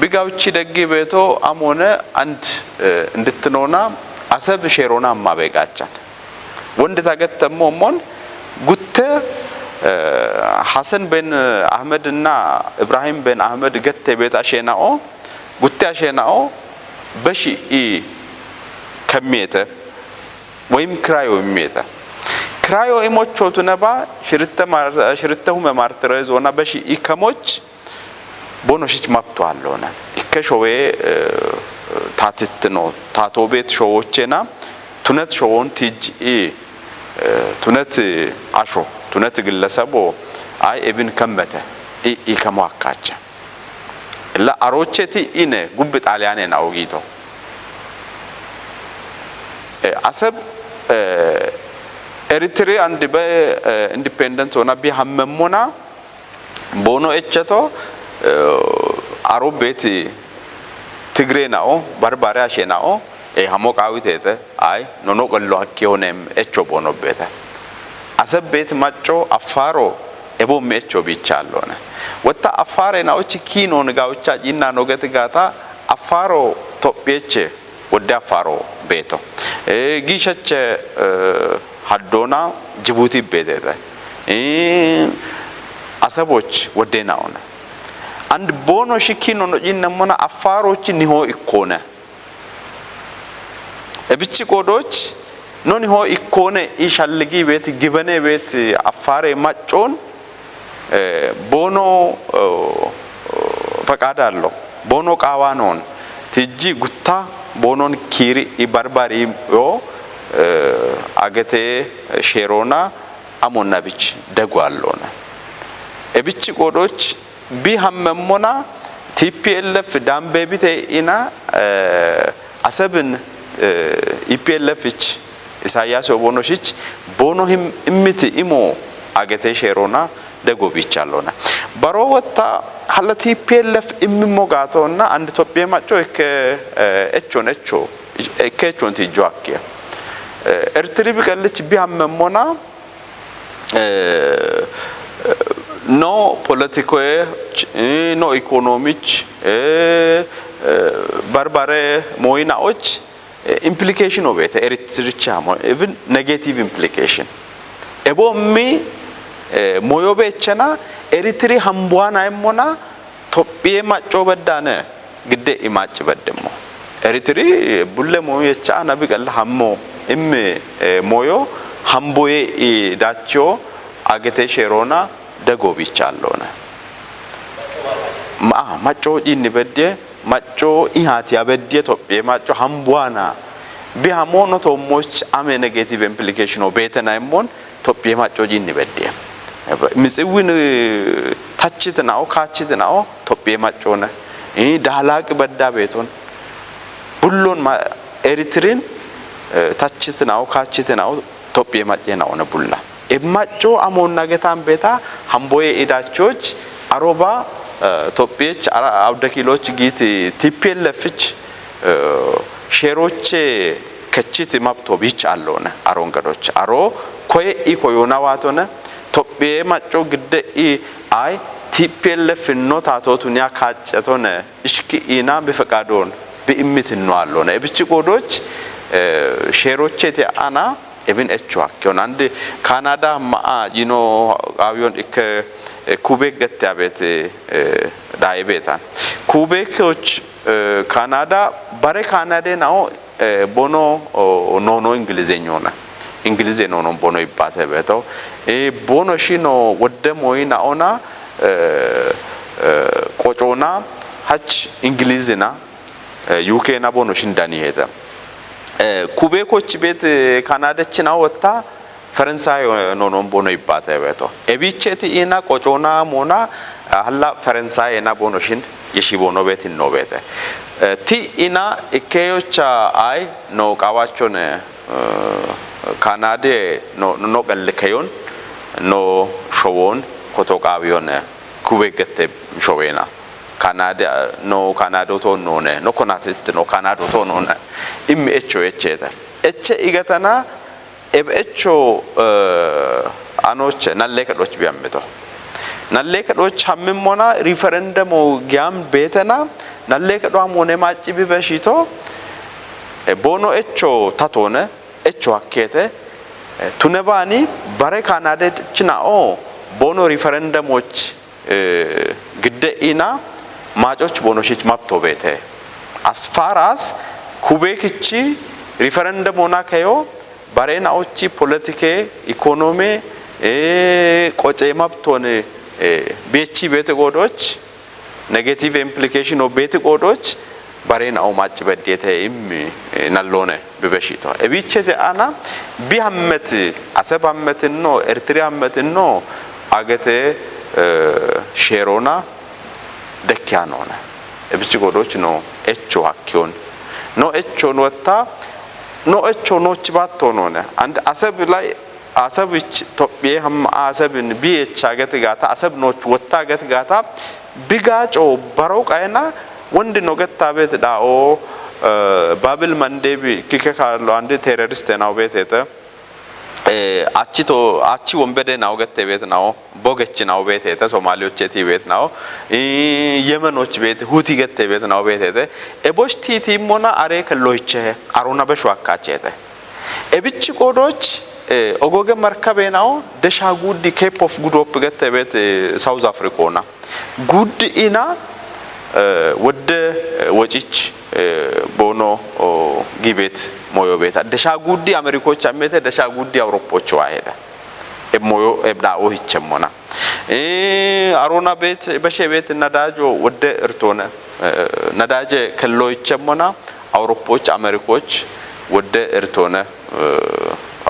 ቢጋውቺ ደጌ ቤቶ አሞነ አንድ እንድትኖና አሰብ ሼሮና ማበጋቻን ወንድ ታገተሞ ሞን ጉተ ሐሰን በን አህመድ እና ኢብራሂም በን አህመድ ገተ ቤት አሸናኦ ጉተ አሸናኦ በሺ ከሜተ ወይም ክራዮ የሚመጣ ክራዮ ኢሞቾቱ ነባ ሽርተሁ መማርትረዞና በሺ ከሞች ቦኖሽች ማፕቶ አለውና ኢከሾዌ ታትትኖ ታቶ ቤት ሾዎቼና ቱነት ሾውን ቲጂ ቱነት አሾ ቱነት ግለሰቦ አይ ኢብን ከመተ ከማካቻ ላ አሮቼቲ ኢነ ጉብ ጣሊያኔ ናውጊቶ አሰብ ኤሪትሪ አንድ በኢንዲፔንደንት ሆና ቢሐመሞና ቦኖ እቸቶ አሮቤት ትግሬናኦ ባርባሪያ ሸናኦ ሐሞቃዊቴተ አይ ኖኖ ቀሎ አኪዮነም እቾ ቦኖ ቤተ አሰብ ቤት ማጮ አፋሮ ebo mecho bichallone wata afare na ochi kino nga ocha jinna no gata afaro topyeche wode afaro beto gishache haddona Djibouti betete asaboch wode naona and bono shikino no jinna mona afarochi niho ikone ebichi kodoch noni ho ikone ishalligi bet gibane bet afare machon bono fakadallo bono qawanon tiji gutta bonon kiri ibarbari yo agate sherona amonna bich degwallona ebichi kodoch bi hammemona TPLF dambe bite ina asabin EPLF Isaias Obonoshich bono him imiti imo agete sherona dego bichallona baro wata hala TPLF immo gatona and Ethiopia macho echo ekechon ti joakia ertri bikalch bihammona no political no economic barbare moinaoch implication of it even negative implication ebo mi moyobe chana eritri hambwana emona topie macho badane gide imach bademo eritri bulle moyo chana bigal hammo imme moyo hamboye dacho agete sherona dago bichallona macho inibedde macho ihati abedde topie macho hambwana bihamono to moch ame negative implication obetena emon topie macho inibedde misewin tachitnao kachitnao topie macho na dalaq badda beton bullon eritrin tachitnao kachitnao topie machena ona bulla emacho amonna getan beta hamboye idachoch aroba topech awdakiloch git TPLFch sheroche kachiti mapto bich allona arongadoch aro koye ikoyona watona topie macho gide ay TPLF notatotunya kachatone ishki ina bifaqadon biimmitno allona ebichi kodoch sheroche te ana even etchwa kyonande Canada ma avion ik Quebec gatabet daibetan Quebec Canada bare Canada now bono no ingilizenyona ingilize no bono ibate beto bono shino wode moina ona kochona hach ingilizena UK na bono shindani heta Quebecoch bet Canada china wata ፈረንሳይ ኖኖ ቦኖ ይባታ ያበቶ ኤቢቼቲ ኢና ቆጮና ሞና አላ ፈረንሳይ እና ቦኖሽን የሺቦኖ ቤት ነው ቤተ ቲ ኢና ኢኬዮቻ አይ ኖ ቃዋቾን ካናዴ ኖ ቀልከዮን ኖ ሾዎን ኮቶቃቢዮን ኩቤገተ ሾዌና ካናዳ ኖ ካናዶ ቶ ኖነ ኖ ኮናትት ኖ ካናዶ ቶ ኖነ ኢም ኤቾ ኤቼታ ኤቼ ኢገተና ebecho anoche nallekadoch biambeto nallekadoch hammemona referendum gyam betena nallekado amone machi bibeshito bono echo tatone echo akete tunebani bare Canada chinao bono referendumoch gide ina machoch bono shich mapto bete as far as Quebecichi referendum ona kayo barena ochi politike economy qoche maptone bechi bete godoch negative implication of bete godoch barena o mach bedete immi nallone bebeshito ebichete ana bihammet asabammet no ertriammet no agete sherona dekyanona ebichi godoch no echo hakyon no echo nota no echo no chibato nona and asab lai asab topye ham asabin bi echaget gata asab no wata get gata bigacho barok ayna wondi no getta bet dao babil mandebi kike kallo ande terrorist na betete achi wombede naw gette bet naw bogechi naw bet ete somalioch eti bet naw yemenoch bet huti gette bet naw bet ete ebosh titi mona are kelloiche arona beshu akachete ebichi qodoch ogoge markabe naw desha gudi cape of good hope gette bet South Africa na good ina ወደ ወጪች ቦኖ ጊቤት ሞዮ ቤት ደሻ ጉዲ አሜሪኮች አመተ ደሻ ጉዲ አውሮፖች ዋሄደ ሞዮ እብዳኦ ይቸሞና አሮና ቤት በሸ ቤት ነዳጆ ወደ እርቶነ ነዳጀ ከሎ ይቸሞና አውሮፖች አሜሪኮች ወደ እርቶነ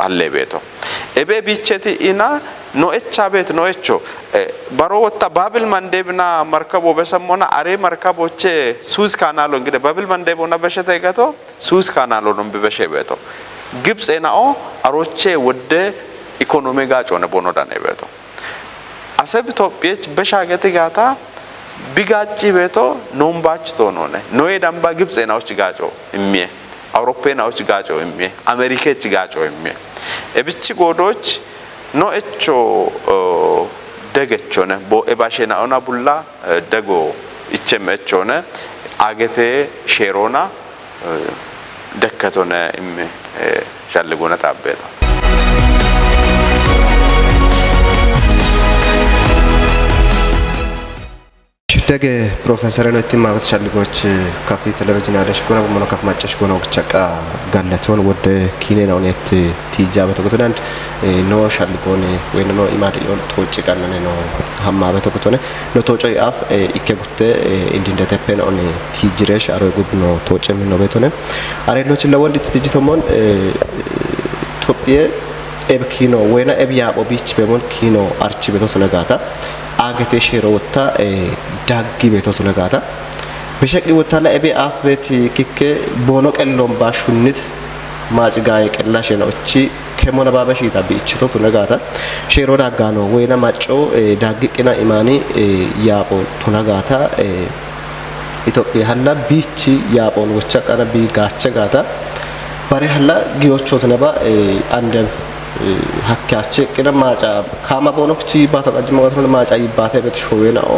አለ ቤቶ ኤቤ ቢቸቲ ኢና ኖኤቻ ቤት ኖኤቾ ባሮወታ ባብል መንደብና መርከቦ በሰሞና አሬ መርከቦች ሱዝ ካናሎ እንግዲህ ባብል መንደቦና በሸተ ይገቶ ሱዝ ካናሎ ነው በበሸቤቶ ግብጽናኦ አሮቼ ወደ ኢኮኖሚ ጋጮ ነው ቦኖዳ ነው ቤቶ አሰብ ኢትዮጵያች በሻገት ጋታ ቢጋጭ ቤቶ ኖምባች ቶኖነ ኖኤ ዳምባ ግብጽናዎች ጋጮ እሜ አውሮፓናዎች ጋጮ እሜ አሜሪካች ጋጮ እሜ እብቺ ጎዶች no echo degechone bo ebashena ona bulla dego ichem echone agete sherona dekkatone imme shalligona tabbeta ደገ ፕሮፌሰር ነቲ ማለት ሻልጎች ካፊ ቴሌቪዥን አደሽ ጎና በመኖ ካፍ ማጨሽ ጎና ወክቻቃ ጋለቶን ወደ ኪኔናው ነት ቲጃ በተቆተናንድ ኖ ሻልጎን ወይ ኖ ኢማድ ዮን ቶጭ ቀነነ ኖ ሀማ በተቆተነ ኖ ቶጮ አፍ ኢከጉተ እንዲንደተፈነ ኦን ቲጅሬሽ አረጉብ ኖ ቶጭ ምን ነው በተነ አሬሎች ለወንድ ትጅቶሞን ኢትዮጵያ ኤብኪኖ ወይና ኤብያ ኦቢች በሞን ኪኖ አርቺ በተሰነጋታ አገቴ ሼሮታ ዳጊ ቤቶቱ ነጋታ በሸቂ ወታ ላይ ኤቤ አፍ ቤት ክክ ቦኖ ቀሎም ባሹንት ማጭጋይ ቀላሽ ነው እቺ ከሞነ ባበሽታ ቢችቶቱ ነጋታ ሼሮ ዳጋ ነው ወይና ማጮ ዳግቅና ኢማኒ ያቦ ቱነጋታ ኢትዮጵያ ሀላ ቢቺ ያቦን ወቻ ቀና ቢጋቸ ጋታ ባሪ ሀላ ጊዮቾት ነባ አንደ ሀካቸ ቅደማጫ ካማ ቦኖክቺ ባተቀጅ መጋትሮ ማጫ ይባተ ቤት ሾዌናኦ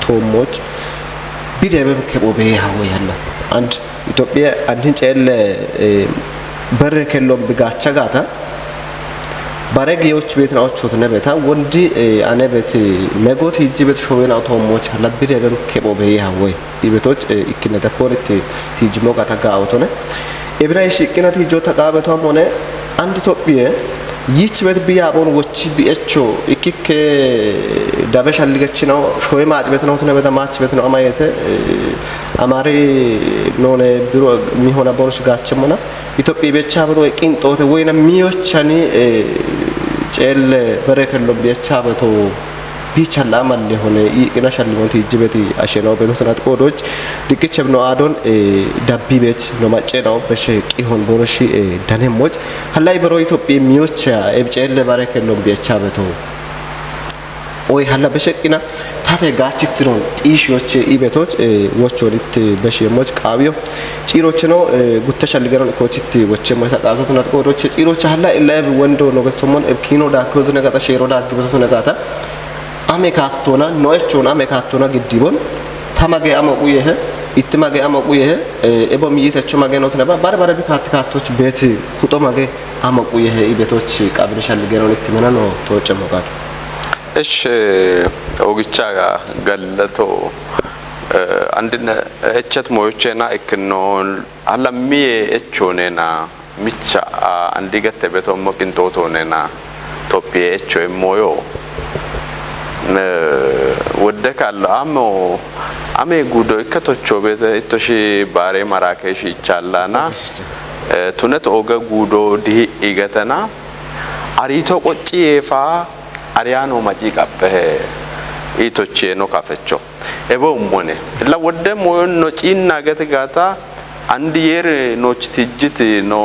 ቶሞች ቢደበም ከቦቤ ያው ያለ አንድ ኢትዮጵያ አንድን ጨለ በረከሎም ብጋቻ ጋታ ባረጊዮች ቤት ናዎቹት ነበታ ወንዲ አነበት መጎት ይጂ ቤት ሾዌናኦ ቶሞች ለቢደበም ከቦቤ ያው ይቤቶች ኢክነተ ፖሊቲ ቲጅሞ ጋታ ጋውቶነ ኤብራይሽ ኢክነተ ጆ ተቃበቷም ሆነ አንድ ኢትዮጵያ ይች ቤት ቢያቦን ወጪ ቢኤቾ ኢኪክ ዳበሻል ልገች ነው ሾይ ማጭ ቤት ነው ተነበታ ማጭ ቤት ነው አማየተ አማሪ ኖነ ቢሮ ሚሆና ቦንስ ጋቸሞና ኢትዮጵያ ቤቻ ብሮ ቂንጦተ ወይና ሚዮቻኒ ጨል በረከሎ ቤቻ በቶ ቢቻላ ማል ሆነ ይቅናሻል ሞት ይጅቤት አሸናው ቤቶት ቆዶች ድቅቸብ ነው አዶን ዳቢ ቤት ነው ማጨናው በሸቂ ሆን ቦኖሺ ዳኔሞች ሀላይ በሮ ኢትዮጵያ ሚዮቻ ኤብጨለ ባረከሎ ቤቻ በቶ ወይ ሀላ በሸቂና ታተ ጋችት ነው ጢሾች ኢቤቶች ወቾሊት በሸሞች ቃቢዮ ጪሮች ነው ጉተሻል ገረን ኮችት ወቸሞ ተቃቶት ነው ቆዶች ጪሮች ሀላ ለብ ወንዶ ነው ገተሞን ኪኖ ዳኮት ነጋታ ሼሮ ዳግበቶ ነጋታ አሜካቶና ኖኤቾና አሜካቶና ግዲቦን ታማገ አመቁየህ ኢትማገ አመቁየህ ኤቦም ይተቾ ማገኖት ነባ ባርባር ቢካትካቶች ቤት ኩጦ ማገ አመቁየህ ኢቤቶች ቃብነሻል ገረን ኢትመና ነው ተወጨሞጋት እሺ ኦግቻ ገለቶ አንድነ እቸት ሞዮቼና እክኖ አላሚ እቾኔና ሚቻ አንዲገተ ቤቶም ሞቂንቶቶኔና ቶፒ እቾ ሞዮ ወደካለ አሜ ጉዶ ከቶቾ ቤት እቶሺ ባሬ ማራከሽ ይቻላና ቱነት ኦገ ጉዶ ዲ ኢገተና አሪቶ ቆጪ የፋ አሪያኖ ማጂ ቀበ ኢቶቼ ነው ካፈቾ ኤቦሞኔ ለወደ ሞዮን ነው ጪና ገትጋታ አንድ የር ኖች ትጅት ነው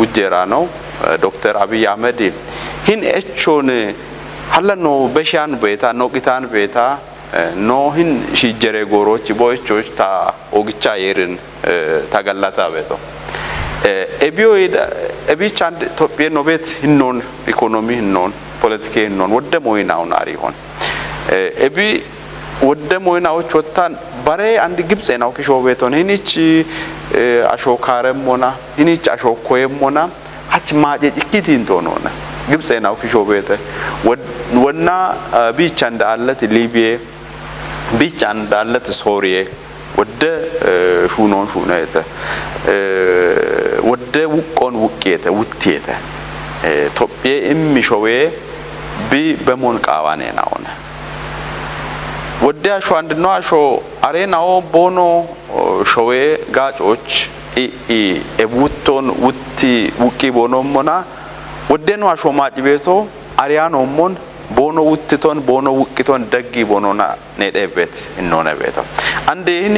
ጉጀራ ነው ዶክተር አብይ አህመድ ሂን እቾን ሀለኖ በሻን ቤታ ነው ቂታን ቤታ ኖህን ሺጀሬ ጎሮች ቦይቾች ታ ኦግቻ የርን ታጋላታ ቤቶ ebi chand Ethiopia nobet hinnon economy hinnon politics hinnon wodde moynaው ናሪሆን ebi wodde moynaዎች ወጣን ባሬ አንድ ግብጽ ነው ከሾቤቶን ሂኒች አሾካረም ሆና ሂኒች አሾኮየም ሆና አች ማጀጅኪት እንቶኖና ግብጽ ነው ከሾቤተ ወና ቢቻ እንዳለት ሊቢያ ቢቻ እንዳለት ሶሪያ ወደ ሹኖን ሹነተ ወደ ውቆን ውቄተ ውቴተ ኢትዮጵያ እምሾዌ ቢ በሞን ቃዋኔ ናውና ወደ አሾ አንድነው አሾ አሬናው ቦኖ ሾዌ ጋጮች ኤቡቶን ውቲ ውቂ ቦኖሞና ወደነው አሾ ማጭቤቶ አሪያኖሞን ቦኖ ውትቶን ቦኖ ውቂቶን ደጊ ቦኖና ነደበት እንሆነ ቤቶ አንዴኒ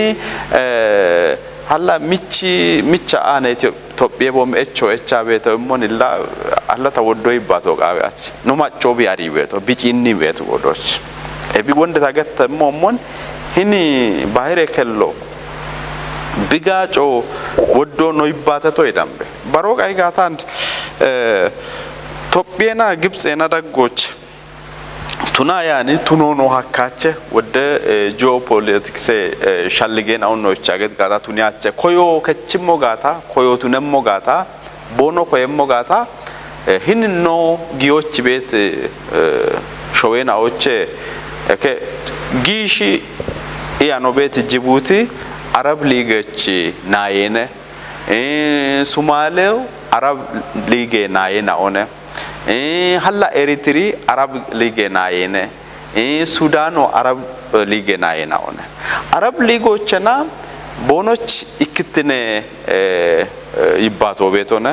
ሀላ ሚቻ አነ ኢትዮጵያ ቦም ኤች ቤቶ ሞንላ አላ ተወዶ ይባቶ ቃቢያች ኖማጮ ቢያሪ ቤቶ ቢጪኒ ቤቶ ወዶች ebi wonde tagette momon hini bahire kello bigaco woddo no ibata to idambe barok ay gatand topiena gibsena daggoch tuna yani tunono hakkache wodde geopolitics shalligen awno chaget gata tuniache koyo kechimo gata koyo tunemmo gata bono koyemmo gata hinno giyoch bet showena oche eke gishi iano bet Djibouti Arab League naayene Somalia Arab League naayena one halla Eritrea Arab League naayene Sudan Arab League naayena one Arab League ochena bonoch ikitne ይባቶ ቤቶነ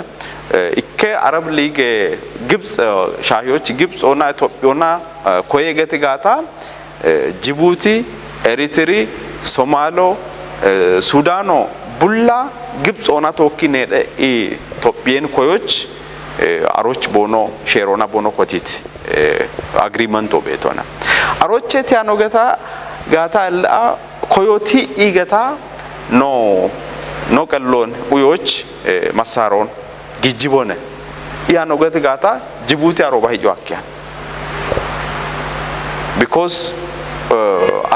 ኢከ አረብ ሊግ ግብጽ ሻሂዎች ግብጽ ኦና ኢትዮጵያና ኮየገት ጋታ ጅቡቲ ኤሪትሪ ሶማሎ ሱዳኖ ቡላ ግብጽ ኦና ቶኪኔ ኢትዮጵያን ኮዮች አሮች ቦኖ ሼሮና ቦኖ ኮቲት አግሪመንቶ ቤቶና አሮቼት ያኖገታ ጋታ ኮዮቲ ኢገታ ኖ ቀሎን ኡዮች ማሳሮን ጊጅቦነ ያኖገት ጋታ ጅቡቲ አሮባ ሂጆአኪያ because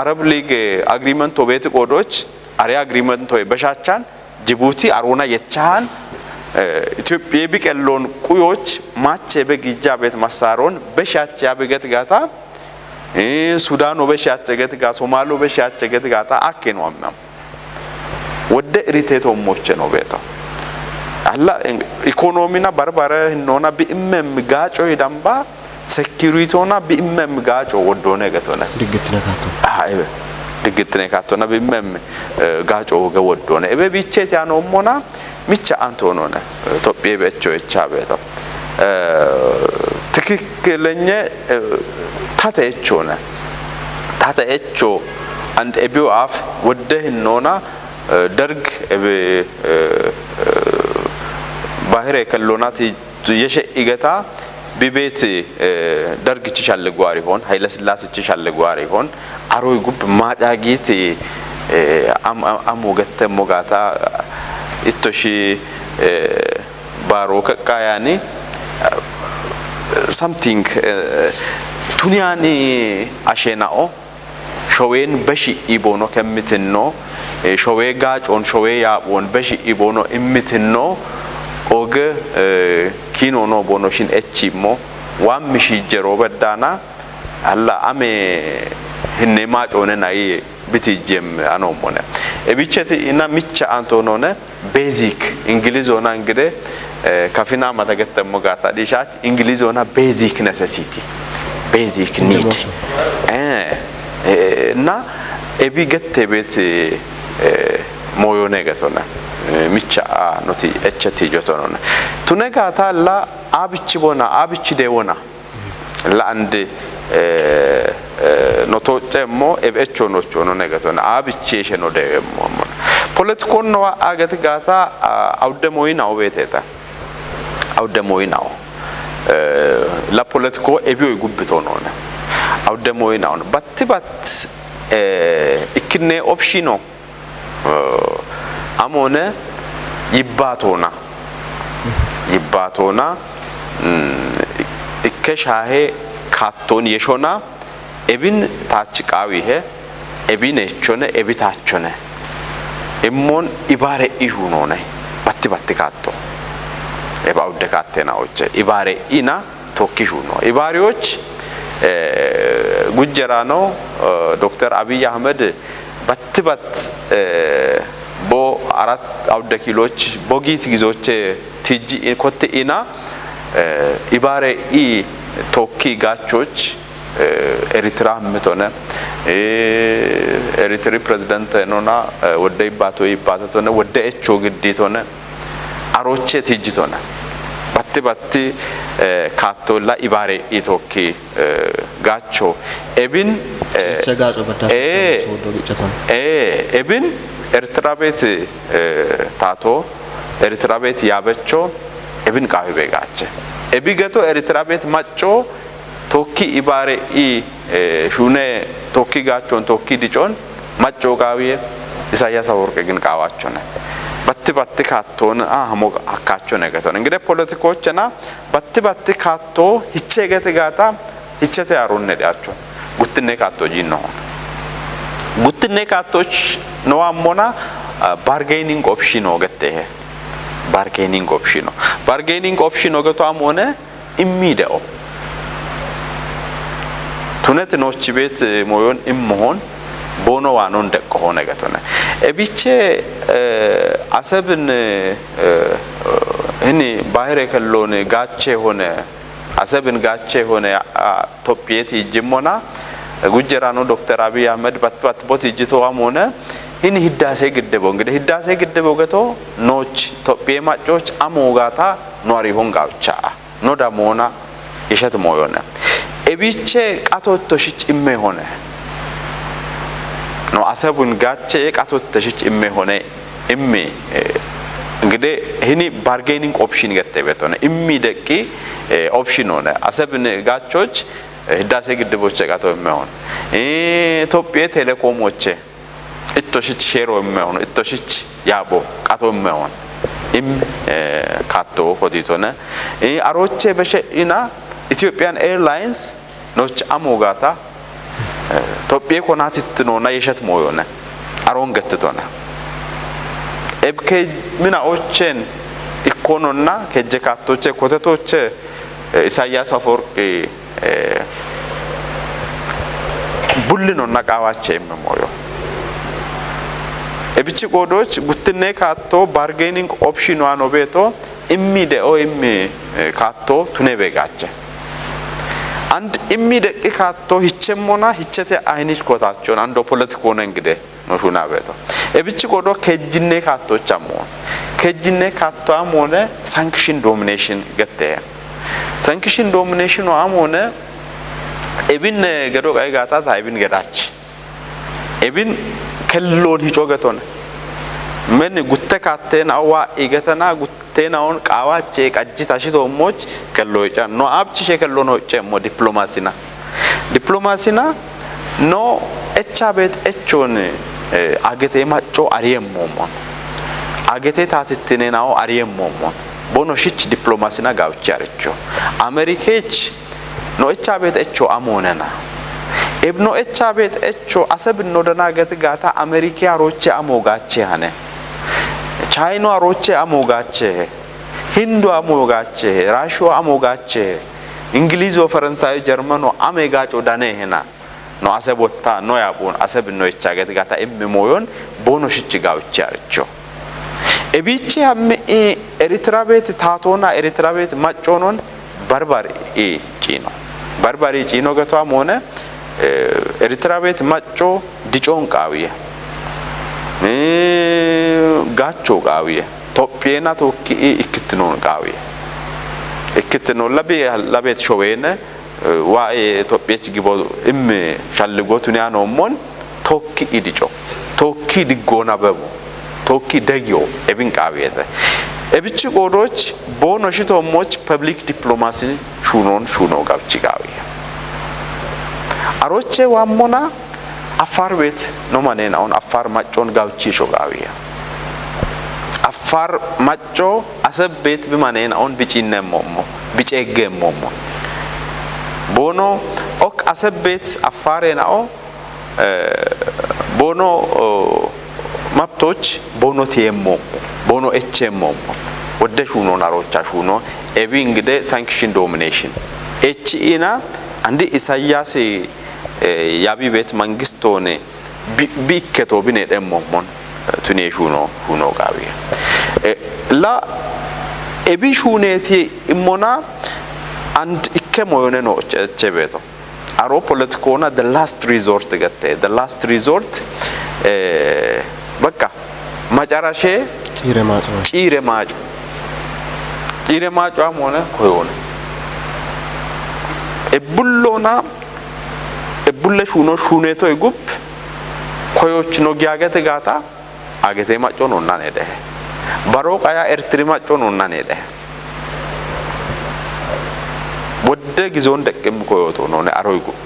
Arab League agreement to bet ቆዶች አሪያ agreement to በሻቻን ጅቡቲ አሮና የቻን ኢትዮጵያ ቢቀሎን ቁዮች ማቼ በጊጃ ቤት ማሳሮን በሻቻ በገት ጋታ ሱዳኖ በሻቻ ገት ጋ ሶማሎ በሻቻ ገት ጋታ አከኑ አማም ወደ ኢሪቴቶ ሞቼ ነው ቤቶ አላ ኢኮኖሚና ባርባራ ሆና ቢእመም ጋጮ ይዳምባ ሴኩሪቲና ቢእመም ጋጮ ወዶነ ገቶና ድግትነ ካቶና ቢእመም ጋጮ ገወዶነ እበ ቢቼት ያኖ ሞና ሚቻ አንቶኖነ ኢትዮጵያ በቾ እቻ ቤቶ ትክክለኛ ታተኤቾ አንድ ኤቢው አፍ ወደህኖና ደርግ ባህሬ ከሎናት የሸ ኢገታ ቢቤት ደርግ ይችላል ጓሪ ሆን ኃይለ ስላሴ ይችላል ጓሪ ሆን አሮይ ጉብ ማጫጊት አሞገተ ሞጋታ ኢቶሺ ባሮ ከቃያኒ something ቱኒያኒ አሸናኦ ሾዌን በሺ ኢቦኖ ከምትኖ ሾዌ ጋጮን ሾዌ ያቦን በሺ ኢቦኖ እምትኖ ኦገ ኪኖኖ ቦኖሽን ኤችሞ ዋምሺ ጀሮ በዳና አላ አሜ ህነማጮነ ናይ ቢቲጀም አኖሞነ እቢቸቲ እና ሚቻ አንቶኖነ ቤዚክ እንግሊዞና እንግደ ካፊና ማተገተሞ ጋታ ዲሻች እንግሊዞና ቤዚክ ኔሴሲቲ ቤዚክ ኒድ እና ኤቢገት ቤት ሞዮኔ ገቶና ሚቻ ኖቲ ኤችቲ ጆቶና ቱነጋታ ላ አብቺ ቦና አብቺ ደወና ለአንድ ኖቶጨሞ ኤብኤቾኖቾ ነው ነገቶና አብቺ ሸኖ ደሞ ፖለቲኮን ነው አገት ጋታ አውደሞይናው ቤቴታ አውደሞይናው ለፖለቲኮ ኤቢዮ ይጉብቶ ነውና አውደሞይናው ባትባት ኢክኔ ኦፕሽኖ አሞነ ይባቶና ይባቶና እከሻሄ ካቶን የሾና ኤቢን ታችቃዊሄ ኤቢን እቾነ ኤቢታቾነ እሞን ኢባሬ ይሁኖነ ባቲ ካቶ ኤባው ደካቴናዎች ኢባሬ ኢና ቶኪሹኖ ኢባሪዎች ጉጀራኖ ዶክተር አብይ አህመድ ባትባት ቦ አራት አውደ ኪሎች ቦጊት ጊዜዎች ቲጂ ኮቴ ኢና ኢባሬ ኢ ቶኪ ጋቾች ኤሪትራ ምቶነ ኤሪትሪ ፕሬዝዳንት ነውና ወደ ይባቶ ይባተቶነ ወደ ኤቾ ግዲቶነ አሮቼ ቲጂቶነ ባቲ ካቶላ ኢባሬ ኢቶኪ ጋቾ ኤቢን ቸጋጾ በዳቾ ወዶ ግጨቶነ ኤቢን ኤርትራ ቤት ታቶ ኤርትራ ቤት ያበቾ ኤቢን ቃዊ በጋቸ ኤቢገቶ ኤርትራ ቤት ማጮ ቶኪ ኢባሬ ኢ ሹኔ ቶኪ ጋቾን ቶኪ ዲጮን ማጮ ቃዊየ ኢሳያስ አፈወርቂ ግን ቃዋቾነ ባቲ ካቶን አህሞ አካቾ ነገቶን እንግዲህ ፖለቲኮችና ባቲ ካቶ ሂቸገተ ጋታ ሂቸተ ያሩን ነዳቾ ጉትኔ ካቶ ጂን ነው ጉትኔ ካቶች ነው አሞና ባርጌኒንግ ኦፕሽን ወገተ ባርጌኒንግ ኦፕሽን ወገቶ አሞነ ኢሚዲኦ ቱነት ኖች ቤት ሞዮን ኢምሆን ቦኖ ዋኖን ደቆ ነገቶነ እቢቼ አሰብን እኔ ባሕረ ከሎን ጋቼ ሆነ አሰብን ጋቼ ሆነ ቶፒየት ይጅሞና ጉጀራኖ ዶክተር አብይ አህመድ ባትባት ቦት ይጅቶዋም ሆነ ይህን ህዳሴ ግድቦ እንግዲህ ህዳሴ ግድቦ ገቶ ኖች ቶፒየ ማጮች አሞጋታ ኗሪ ሆንጋውቻ ኖዳሞና ይሸት ሞዮነ እቢቼ ቃቶቶሽጭ ኢሜ ሆነ ነው አሰቡን ጋቼ ቃቶቶሽጭ ኢሜ ሆነ ኢሜ እንግዲህ ይህኒ ባርጌኒንግ ኦፕሽን ገተበቶነ ኢሚ ደቂ ኦፕሽን ሆነ አሰብን ጋቾች ህዳሴ ግድቦች ቃቶ የሚሆን ኢትዮጵያ ቴሌኮሞች እቶሽች ሼሮ የሚሆን እቶሽች ያቦ ቃቶ የሚሆን ኢም ካቶ ኮዲቶነ አሮቼ በሸኢና ኢትዮጵያን ኤርላይንስ ኖች አሞጋታ ኢትዮጵያ ኮናቲት ነውና የሸት ሞዮነ አሮን ገትቶነ ኤብከ ምናዎችን ኢኮኖና ከጀካቶች ኮተቶች ኢሳያስ አፈወርቂ ቡልኖና ቃዋቸ የምሞዮ እብቺ ቆዶች ጉትኔ ካቶ ባርጌኒንግ ኦፕሽን ዋኖ ቤቶ ኢሚዲኦ ኢሚ ካቶ ቱኔ በጋቸ አንድ ኢሚዲቂ ካቶ ሂቸሞና ሂቸተ አይኒሽ ኮታቸውን አንዶ ፖለቲኮ ነው እንግዲህ ኖሹና ቤቶ እብቺ ቆዶ ከጅኔ ካቶች አሞን ከጅኔ ካቶ አሞነ ሳንክሽን ዶሚኔሽን ገተ ሳንክሽን ዶሚኔሽን አሞነ ኤቢን ገዶ ቃይ ጋታ ታይቢን ገዳች ኤቢን ከሎን ሂጮ ገቶነ ምን ጉተ ካቴን አዋ ኢገተና ጉቴናውን ቃዋቼ ቀጅታ ሽቶሞች ከሎይጫ ኖ አብቺ ከሎ ነው ጨሞ ዲፕሎማሲና ኖ ኤቻ ቤት ኤቾን አገቴ ማጮ አሪየሞሞ አገቴ ታትትኔናው አሪየሞሞ ቦኖሽች ዲፕሎማሲና ጋውቻ አርቾ አሜሪካች ኖ ኤቻ ቤት ኤቾ አሞነና ኤብኖ ኤቻ ቤት ኤቾ አሰብ ኖ ደናገት ጋታ አሜሪካ ሮቼ አሞጋቼ ያነ ቻይና ሮቼ አሞጋቼ ሂንዱ አሞጋቼ ራሽዮ አሞጋቼ እንግሊዞ ፈረንሳይ ጀርመኖ አሜጋጮ ዳኔና ኖ አሰቦታ ኖ ያቦን አሰብ ኖ ኤቻ ገት ጋታ ኤምሞዮን ቦኖሽች ጋውቻ አርቾ ኤቢቺ አሜ ኤሪትራ ቤት ታቶና ኤሪትራ ቤት ማጮኖን ባርባሪ ጪኖ ገቷም ሆነ ኤሪትራ ቤት ማጮ ዲጮን ቃዊየ ጋቾ ቃዊየ ቶፒየና ቶኪ ኢክትኖን ቃዊየ ኢክትኖ ለቤት ሾዌነ ዋኤ ቶፒየች ግቦ እም ሻልጎቱን ያኖሞን ቶኪ ኢዲጮ ቶኪ ዲጎና በቡ ቶኪ ደጊዮ ኤቢን ቃዊየተ ኤብቺ ቆዶች ቦኖሽቶሞች ፐብሊክ ዲፕሎማሲ ሹኖ ጋብቺ ቃዊየ አሮቼ ዋሞና አፋር ቤት ነው ማኔናውን አፋር ማጮን ጋብቺ ሾጋዊየ አፋር ማጮ አሰብ ቤት ቢማኔን አሁን ቢጪነ ሞሞ ቢጨገ ሞሞ ቦኖ ኦክ አሰብ ቤት አፋሬናኦ ቦኖ ማፕቶች ቦኖ ቴሞ ቦኖ ኤችኤም ሞሞ ወደ ሹኖ ናሮቻ ሹኖ ኤቢ እንግደ ሳንክሽን ዶሚኔሽን ኤችኢና አንዲ ኢሳያስ ያቢ ቤት መንግስት ሆነ ቢከቶ ቢኔ ደሞሞን ቱኔ ሹኖ ጋቢ ላ ኤቢ ሹኔቲ ኢሞና አንድ ኢከሞ የሆነ ነው ቸቤቶ አሮ ፖለቲኮና the last resort ገተ the last resort በቃ ማጫራሼ ጭሬማጩ ሆነ ኮይሆነ እቡሎና እቡለ ሹኔቶ ይጉብ ኮይዎች ነው ያገተ ጋታ አገተ ማጮ ነው እና ነደ ባሮቃያ ኤርትሪ ማጮ ነው እና ነደ ወደ ጊዜውን ደቅም ኮይቶ ነው አሮ ይጉብ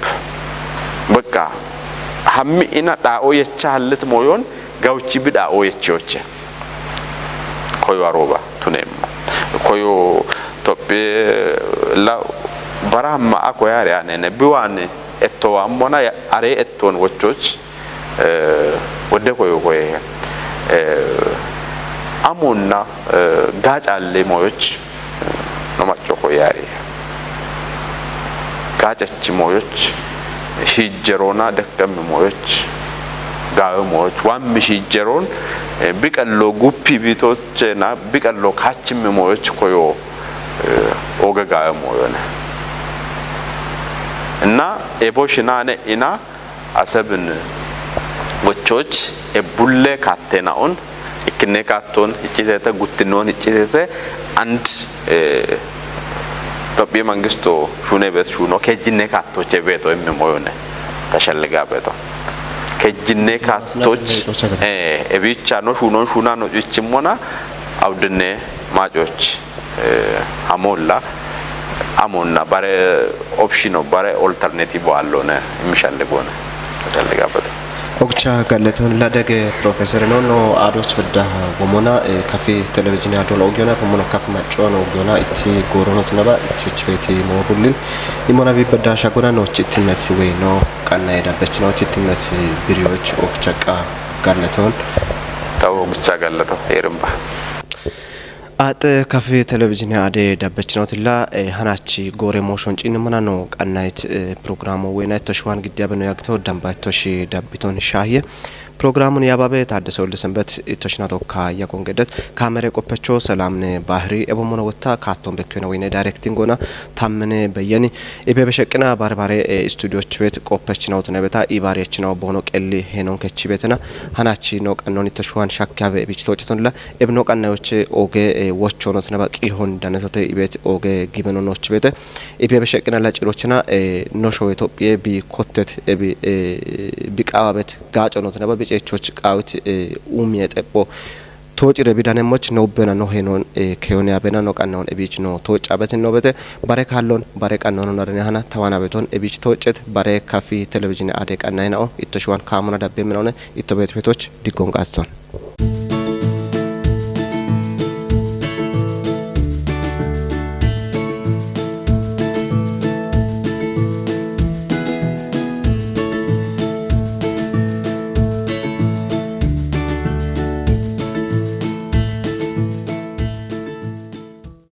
በቃ ሀሚኢና ዳኦ የቻለት ሞዮን ጋውቺ ቢዳኦ የቾች ኮዮ አሮባ ቱኔም ኮዮ ቶፕ ላ ባራማ አኮያሪ አነነ ቢዋን እቶ አሞና አሬ እቶን ወቾች ወደ ኮዮ አሞና ጋጫለ ሞዮች ነው ማጮ ኮያሪ ጋጨች ሞዮች ሺጀሮና ደከም ሞዮች ጋሞች ዋም ሺጀሮን ቢቀሎ ጉፒ ቢቶችና ቢቀሎ ካችም ሞዮች ኮዮ ኦገጋ ሞዮነ እና ኤቦሽናነ ኢና አሰብን ወቾች ኤቡሌ ካቴናውን ኢክኔ ካቶን እቺቴተ ጉትኖን እቺቴተ አንድ ኢትዮጵያ መንግስቱ ሹኔ ቤት ሹኖ ከጅኔ ካቶች ቤቶ የሚሞዩነ ተሸልጋ ቤቶ ከጅኔ ካቶች እቢቻ ነው ሹና ነው እቺሞና አውድኔ ማጮች አሞና ባረ ኦፕሽን ነው ባረ ኦልተርኔቲቭ አለሆነ የሚሻልገው ነው ተሸልጋ ቤቶ ኦክቻ ጋለቶን ላደገ ፕሮፌሰር ነው አዶች በዳ ጎሞና ካፊ ቴሌቪዥን ያዶላ ኦጊዮና ጎሞና ካፍ ማጮ ነው ኦጊዮና እቲ ጎሮኖት ነባ እቺ ቤቲ ሞሁልን ይሞና ቢበዳ ሻጎና ነው እቺትነት ወይ ነው ቀና ሄዳበች ነው እቺትነት ቢሪዎች ኦክቻቃ ጋለቶን ታው ኦክቻ ጋለቶ ኤርምባ አጥ ካፊ ቴሌቪዥን አደ ዳበች ነው ትላ ሃናቺ ጎሬ ሞሽን ጪን መና ነው ቀናይት ፕሮግራሙ ወይና ተሽዋን ግዲያበ ነው ያግተው ዳምባቶሽ ዳቢቶን ሻየ ፕሮግራሙን ያባበ ታደሰው ለሰንበት ተሽናቶካ ያቆንገደት ካሜራ ቆፈቾ ሰላምነ ባህሪ እቦሞነ ወታ ካቶን በከነ ወይና ዳይሬክቲንግ ሆና ታመነ በየኒ እበበሸቅና ባርባሬ ስቱዲዮች ቤት ቆፈች ነው ተነበታ ኢባሪያች ነው ቦኖ ቀሊ ሄኖን ከቺ ቤተና ሃናቺ ነው ቀኖን ተሽዋን ሻካበ ቢችቶጭቶንላ እብኖ ቀናዮች ኦጌ ወቾ ነው ተነባ ቂሆን ዳነቶተ ኢቤት ኦጌ ጊበኖኖች ቤተ እበበሸቅና ላጭሮችና ኖሾ ኢትዮጵያ ቢኮተት ቢቃዋበት ጋጮ ነው ተነባ ቾች ቃውት ኡሚየጠቦ ቶጭ ረቢዳነሞች ነው በና ነው ሄኖን ከዮኒያ በና ነው ቀናውን እቢች ነው ቶጫበት ነው በተ ባሬ ካሎን ባሬ ቀናውን ነው ረኛና ተዋና ቤቶን እቢች ቶጭት ባሬ ካፊ ቴሌቪዥን አደ ቀናይ ነው ኢቶሽዋን ካሙና ዳቤ ምናውነ ኢቶቤት ቤቶች ዲጎንቃቶን